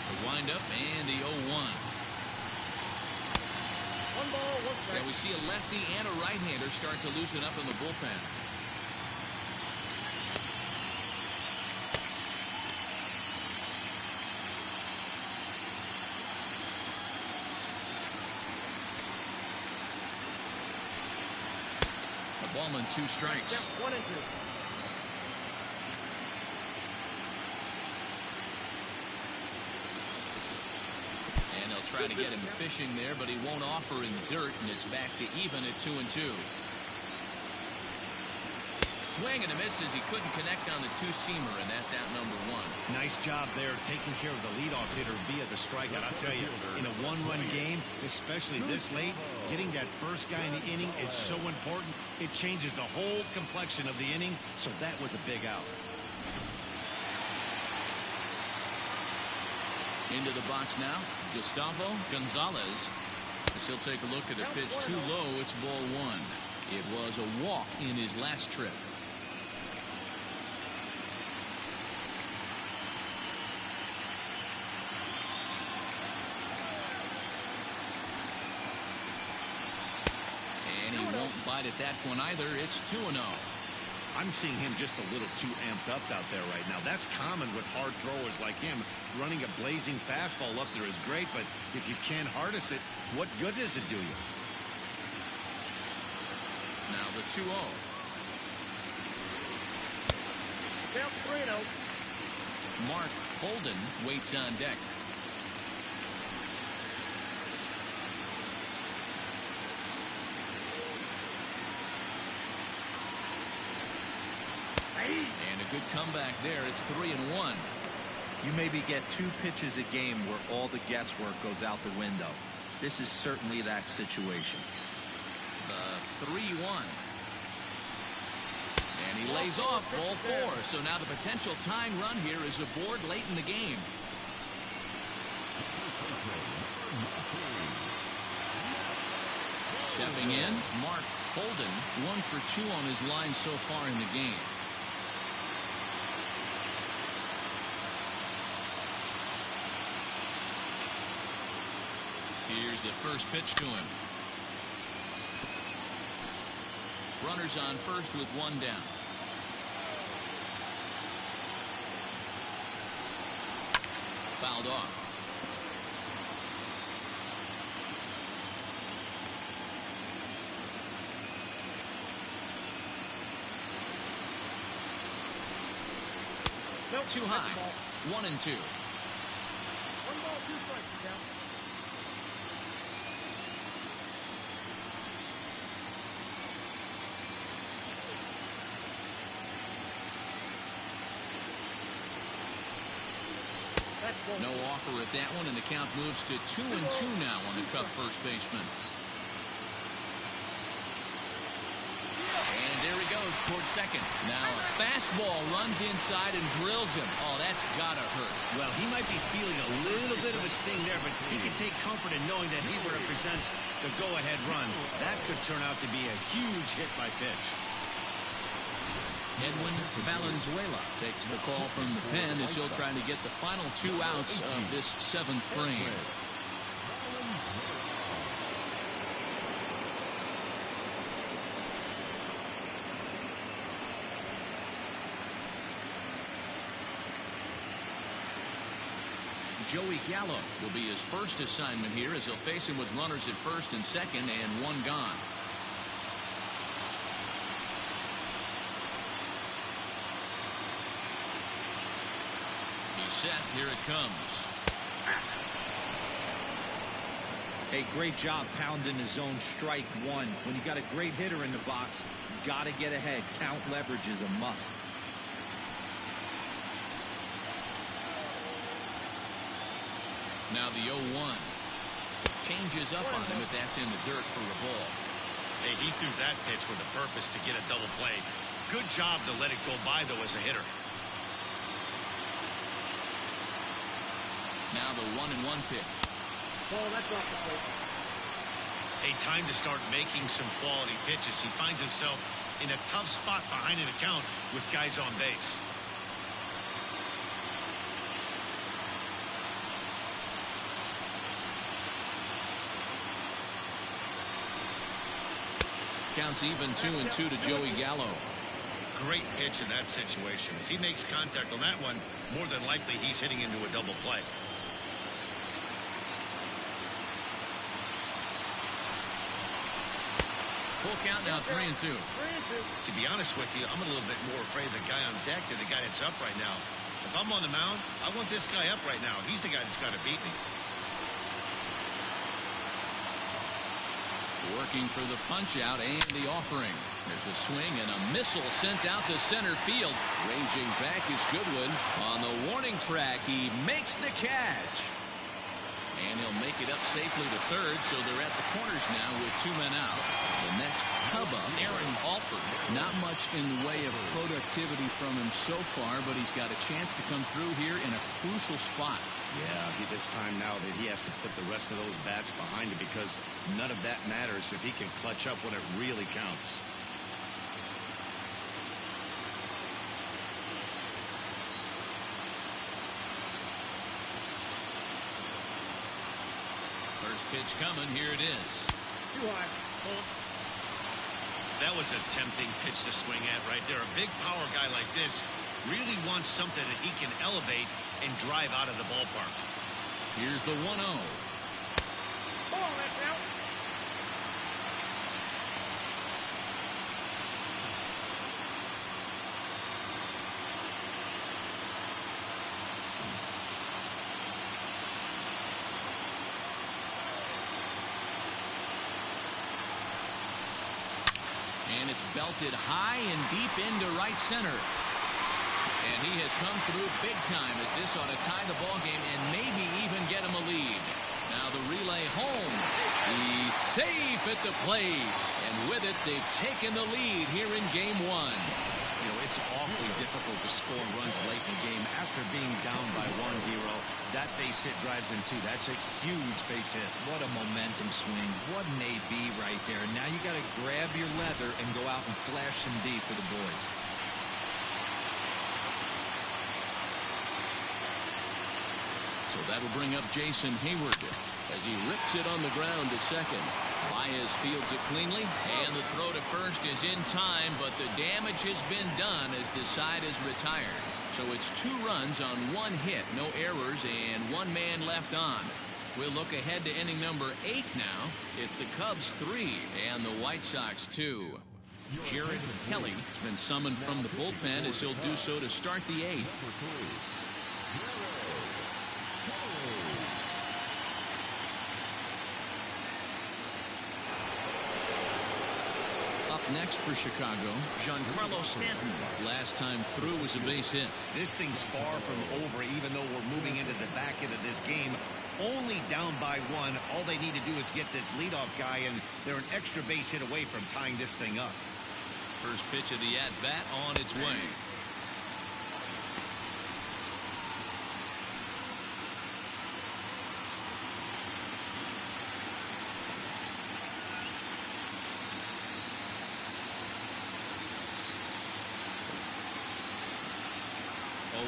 The windup and the 0-1. 1 ball, 1 strike. And we see a lefty and a right-hander start to loosen up in the bullpen. Ball and 2 strikes. 1-2. And they'll try to get him fishing there, but he won't offer in the dirt, and it's back to even at 2-2. Swing and a miss as he couldn't connect on the two-seamer, and that's out number 1. Nice job there taking care of the leadoff hitter via the strikeout. I'll tell you, in a 1-run game, especially this late, getting that first guy in the inning is so important. It changes the whole complexion of the inning, so that was a big out. Into the box now, Gustavo Gonzalez. As he'll take a look at the pitch too low, it's ball 1. It was a walk in his last trip. And he won't bite at that one either. It's 2-0. I'm seeing him just a little too amped up out there right now. That's common with hard throwers like him. Running a blazing fastball up there is great, but if you can't harness it, what good does it do you? Now the 2-0. Count 3-0. Mark Holden waits on deck. And a Good comeback there. It's 3-1. You maybe get 2 pitches a game where all the guesswork goes out the window. This is certainly that situation. The 3-1. And he lays off ball 4. So now the potential tying run here is aboard late in the game. Stepping in, Mark Holden, 1 for 2 on his line so far in the game. Here's the first pitch to him. Runners on first with 1 down. Fouled off. Nope, Too high. 1-2. 1 ball, 2 strikes. Count. No offer at that one, and the count moves to 2-2 now on the Cub first baseman. And there he goes towards second. Now a fastball runs inside and drills him. Oh, that's gotta hurt. Well, he might be feeling a little bit of a sting there, but he can take comfort in knowing that he represents the go-ahead run. That could turn out to be a huge hit by pitch. Edwin Valenzuela takes the call from the pen as he'll try to get the final 2 outs of this 7th frame. Joey Gallo will be his first assignment here as he'll face him with runners at first and second and 1 gone. Set. Here it comes. Hey, great job pounding his zone strike 1. When you got a great hitter in the box, got to get ahead. Count leverage is a must. Now the 0-1. Changes up on him if that's in the dirt for a ball. Hey, he threw that pitch with a purpose to get a double play. Good job to let it go by, though, as a hitter. Now the 1-1 pitch. Ball, that's off the plate. A time to start making some quality pitches. He finds himself in a tough spot behind an account with guys on base. Counts even 2-2 to Joey Gallo. Great pitch in that situation. If he makes contact on that one, more than likely he's hitting into a double play. Full count now, 3-2. 3-2. To be honest with you, I'm a little bit more afraid of the guy on deck than the guy that's up right now. If I'm on the mound, I want this guy up right now. He's the guy that's got to beat me. Working for the punch out and the offering. There's a swing and a missile sent out to center field. Ranging back is Goodwin. On the warning track, he makes the catch. And he'll make it up safely to third, so they're at the corners now with 2 men out. The next Cub up, Aaron Alford. Not much in the way of productivity from him so far, but he's got a chance to come through here in a crucial spot. Yeah, it's time now that he has to put the rest of those bats behind him, because none of that matters if he can clutch up when it really counts. First pitch coming. Here it is. Too high. Ball. That was a tempting pitch to swing at right there. A big power guy like this really wants something that he can elevate and drive out of the ballpark. Here's the 1-0. Ball, that's out. And it's belted high and deep into right center. And he has come through big time as this ought to tie the ball game and maybe even get him a lead. Now the relay home. He's safe at the plate. And with it, they've taken the lead here in game one. You know, it's awfully difficult to score runs late in the game after being down by one, Hero. That base hit drives in two. That's a huge base hit. What a momentum swing. What an AB right there. Now you got to grab your leather and go out and flash some D for the boys. So that'll bring up Jason Hayward as he rips it on the ground to second. Baez fields it cleanly, and the throw to first is in time, but the damage has been done as the side is retired. So it's 2 runs on 1 hit, no errors, and 1 man left on. We'll look ahead to inning number 8 now. It's the Cubs 3 and the White Sox 2. Jared Kelly has been summoned from the bullpen as he'll do so to start the 8th. Next for Chicago, Giancarlo Stanton. Last time through was a base hit. This thing's far from over, even though we're moving into the back end of this game. Only down by 1. All they need to do is get this leadoff guy, and they're an extra base hit away from tying this thing up. First pitch of the at-bat on its way.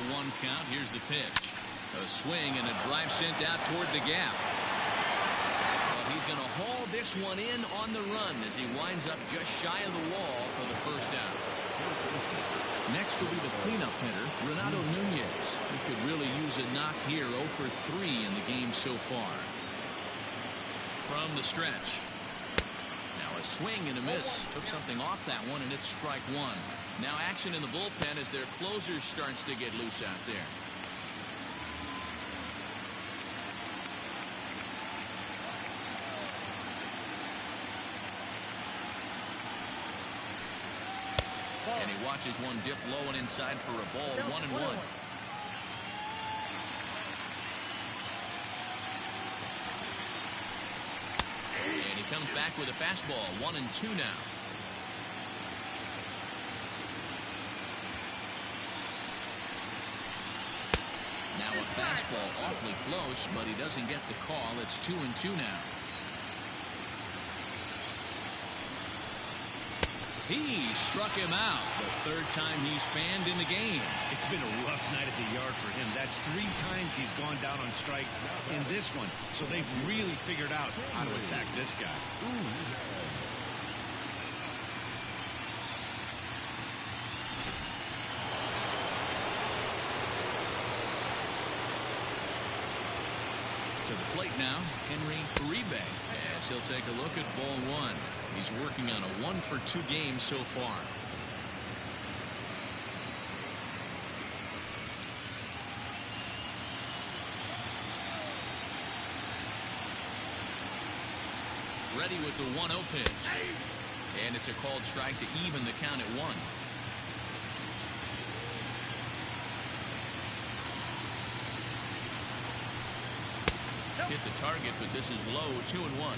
One count. Here's the pitch. A swing and a drive sent out toward the gap. Well, he's going to haul this one in on the run as he winds up just shy of the wall for the first out. Next will be the cleanup hitter, Renato Nunez. He could really use a knock here. 0 for 3 in the game so far. From the stretch. Now a swing and a miss. Took something off that one, and it's strike 1. Now action in the bullpen as their closer starts to get loose out there. And he watches one dip low and inside for a ball. 1-1. And he comes back with a fastball. 1-2 now. Now a fastball awfully close, but he doesn't get the call. It's 2-2 now. He struck him out. The 3rd time he's fanned in the game. It's been a rough night at the yard for him. That's 3 times he's gone down on strikes in this one. So they've really figured out how to attack this guy. To the plate now, Henry Uribe, as he'll take a look at ball 1. He's working on a 1 for 2 game so far. Ready with the 1-0 pitch. And it's a called strike to even the count at 1. Hit the target, but this is low. 2-1.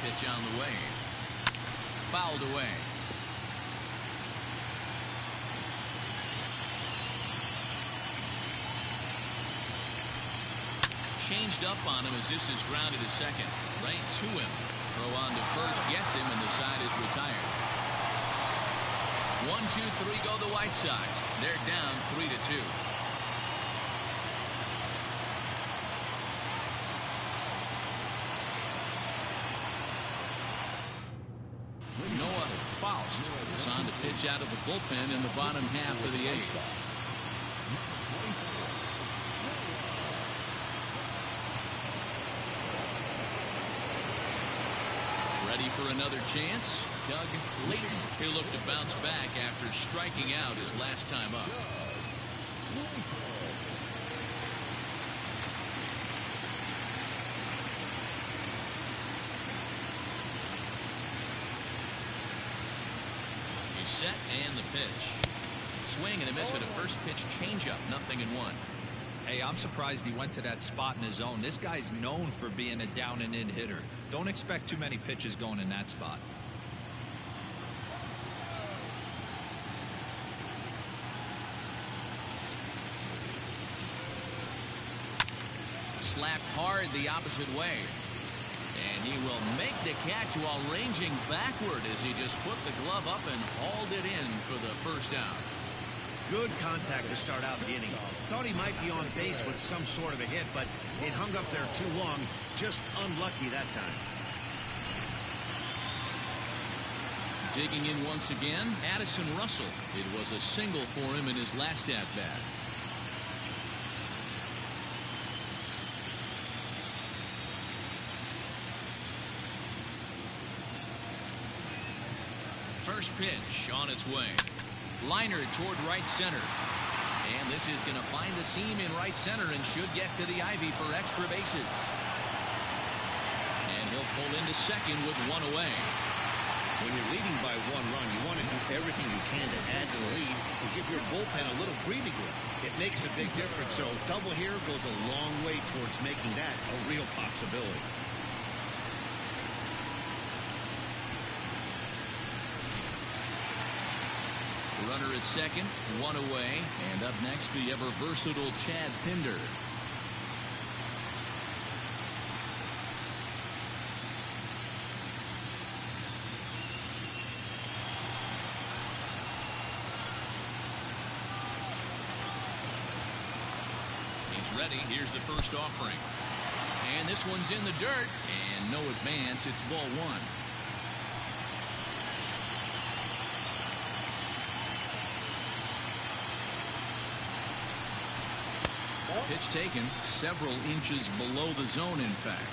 Pitch on the way. Fouled away. Changed up on him as this is grounded to second. Right to him. Throw on to first, gets him, and the side is retired. 1, 2, 3 go the White Sox. They're down 3-2. Noah Faust is on to pitch out of the bullpen in the bottom half of the 8th. Ready for another chance? Doug Layton. He'll look to bounce back after striking out his last time up. Set and the pitch. Swing and a miss at a first pitch changeup. 0-1. Hey, I'm surprised he went to that spot in his zone. This guy's known for being a down and in hitter. Don't expect too many pitches going in that spot. Slapped hard the opposite way. And he will make the catch while ranging backward as he just put the glove up and hauled it in for the first out. Good contact to start out the inning. Thought he might be on base with some sort of a hit, but it hung up there too long. Just unlucky that time. Digging in once again, Addison Russell. It was a single for him in his last at-bat. First pitch on its way. Liner toward right center. And this is going to find the seam in right center and should get to the ivy for extra bases. And he'll pull into second with one away. When you're leading by 1 run, you want to do everything you can to add to the lead and give your bullpen a little breathing room. It makes a big difference, so double here goes a long way towards making that a real possibility. Runner at second, one away, and up next the ever versatile Chad Pinder. He's ready. Here's the first offering. And this one's in the dirt, and no advance. It's ball one. Pitch taken several inches below the zone, in fact.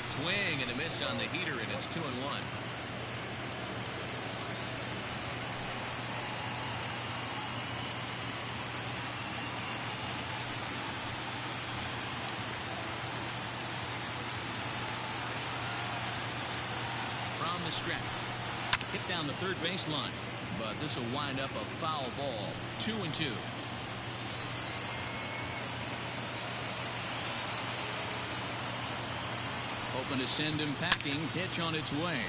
Swing and a miss on the heater, and it's 2-1. The stretch. Hit down the third baseline, but this will wind up a foul ball. 2-2. Hoping to send him packing. Pitch on its way.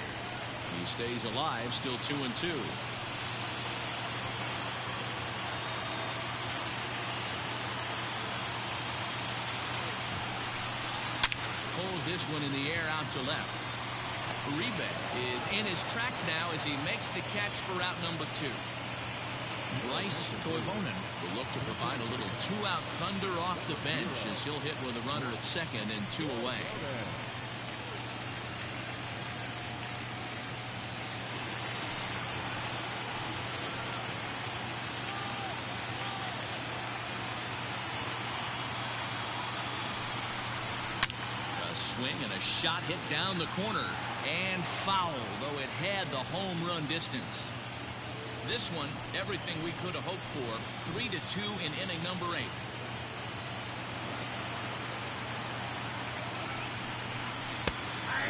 He stays alive. Still 2-2. Pulls this one in the air out to left. Uribe is in his tracks now as he makes the catch for out number 2. Bryce Toivonen will look to provide a little two-out thunder off the bench as he'll hit with a runner at second and 2 away. A swing and a shot hit down the corner. And foul, though it had the home run distance. This one, everything we could have hoped for. 3-2 in inning number 8.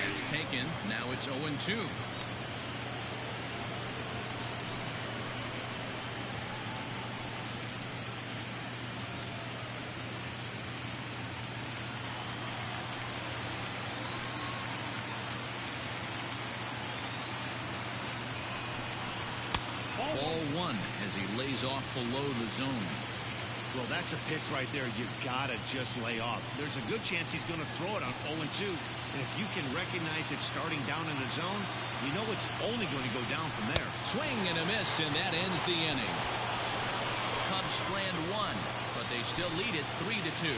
That's taken. Now it's 0-2. Ball one as he lays off below the zone. Well, that's a pitch right there you gotta just lay off. There's a good chance he's going to throw it on 0-2. And if you can recognize it starting down in the zone, you know it's only going to go down from there. Swing and a miss, and that ends the inning. Cubs strand one, but they still lead it 3-2.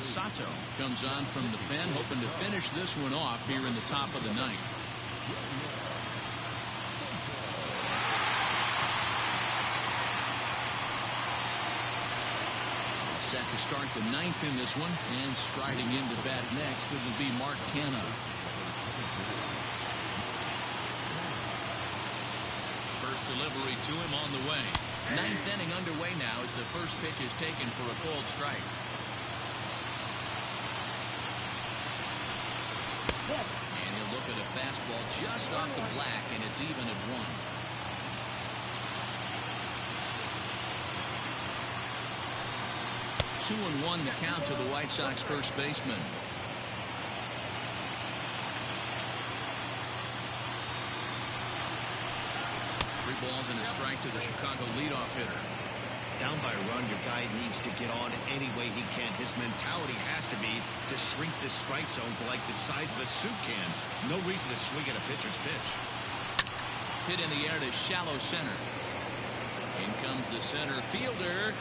Sato comes on from the pen, hoping to finish this one off here in the top of the ninth. Set to start the ninth in this one, and striding into bat next, it'll be Mark Canha. delivery to him on the way. Ninth inning underway now as the first pitch is taken for a cold strike. And he'll look at a fastball just off the black, and it's even at 1. 2-1 the count to the White Sox first baseman. Three balls and a strike to the Chicago leadoff hitter. Down by a run, your guy needs to get on any way he can. His mentality has to be to shrink this strike zone to like the size of a soup can. No reason to swing at a pitcher's pitch. Hit in the air to shallow center. In comes the center fielder.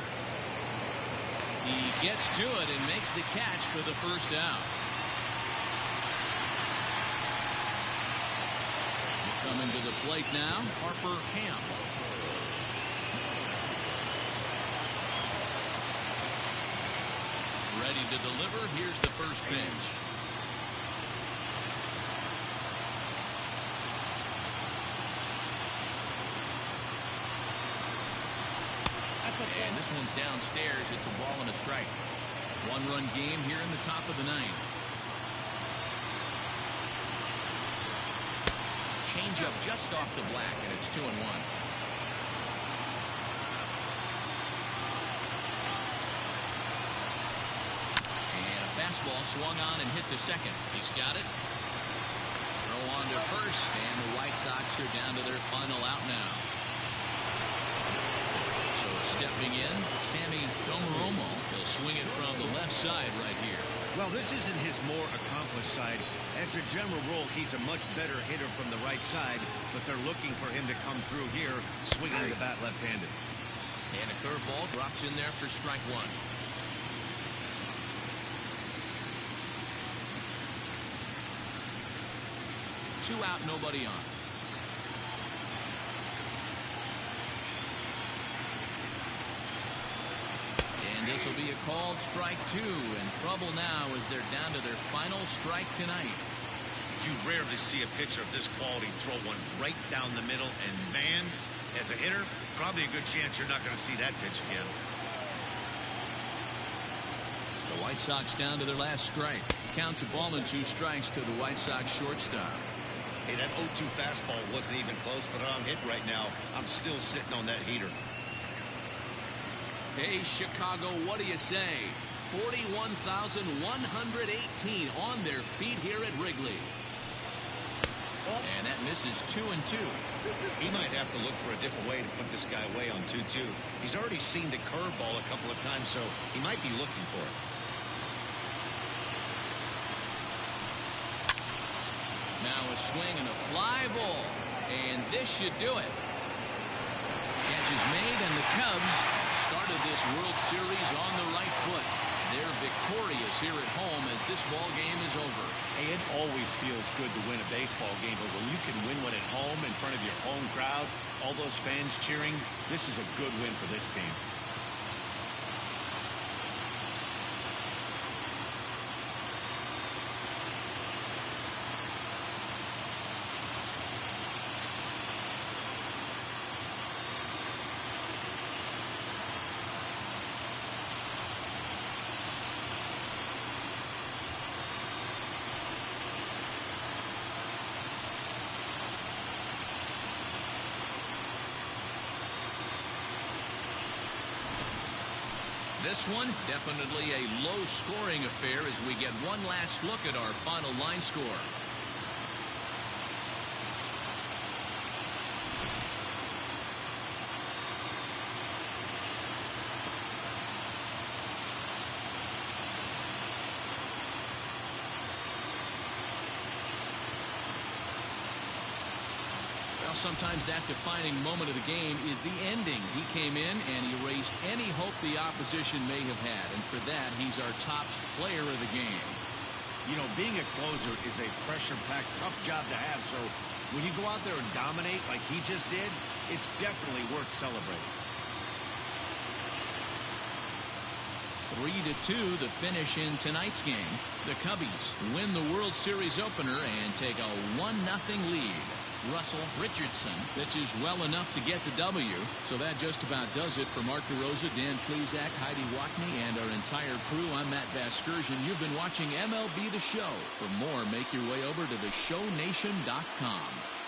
He gets to it and makes the catch for the first out. Coming to the plate now, Harper Ham. Ready to deliver. Here's the first pitch. And this one's downstairs. It's a ball and a strike. One-run game here in the top of the ninth. Change up just off the black, and it's 2-1. And a fastball swung on and hit to second. He's got it. Throw on to first, and the White Sox are down to their final out now. So stepping in, Sammy Domaromo. He'll swing it from the left side right here. Well, this isn't his more accomplished side. As a general rule, he's a much better hitter from the right side, but they're looking for him to come through here, swinging the bat left-handed. And a curveball drops in there for strike 1. Two out, nobody on. And this will be a called strike 2. In trouble now as they're down to their final strike tonight. You rarely see a pitcher of this quality throw one right down the middle, and man, as a hitter, probably a good chance you're not going to see that pitch again. The White Sox down to their last strike. Counts a ball and 2 strikes to the White Sox shortstop. Hey, that 0-2 fastball wasn't even close, but I'm hit right now. I'm still sitting on that heater. Hey, Chicago, what do you say? 41,118 on their feet here at Wrigley. And that misses 2-2. He might have to look for a different way to put this guy away on 2-2. He's already seen the curveball a couple of times, so he might be looking for it. Now a swing and a fly ball. And this should do it. Catch is made, and the Cubs started this World Series on the right foot. They're victorious here at home as this ball game is over. Hey, it always feels good to win a baseball game, but when you can win one at home in front of your home crowd, all those fans cheering, this is a good win for this team. This one, definitely a low-scoring affair as we get one last look at our final line score. Sometimes that defining moment of the game is the ending. He came in and he erased any hope the opposition may have had, and for that he's our top player of the game. You know, being a closer is a pressure-packed, tough job to have, so when you go out there and dominate like he just did, it's definitely worth celebrating. 3-2 the finish in tonight's game. The Cubbies win the World Series opener and take a 1-0 lead. Russell Richardson pitches well enough to get the W. So that just about does it for Mark DeRosa, Dan Plesac, Heidi Watney, and our entire crew. I'm Matt Vasgersian. You've been watching MLB The Show. For more, make your way over to theshownation.com.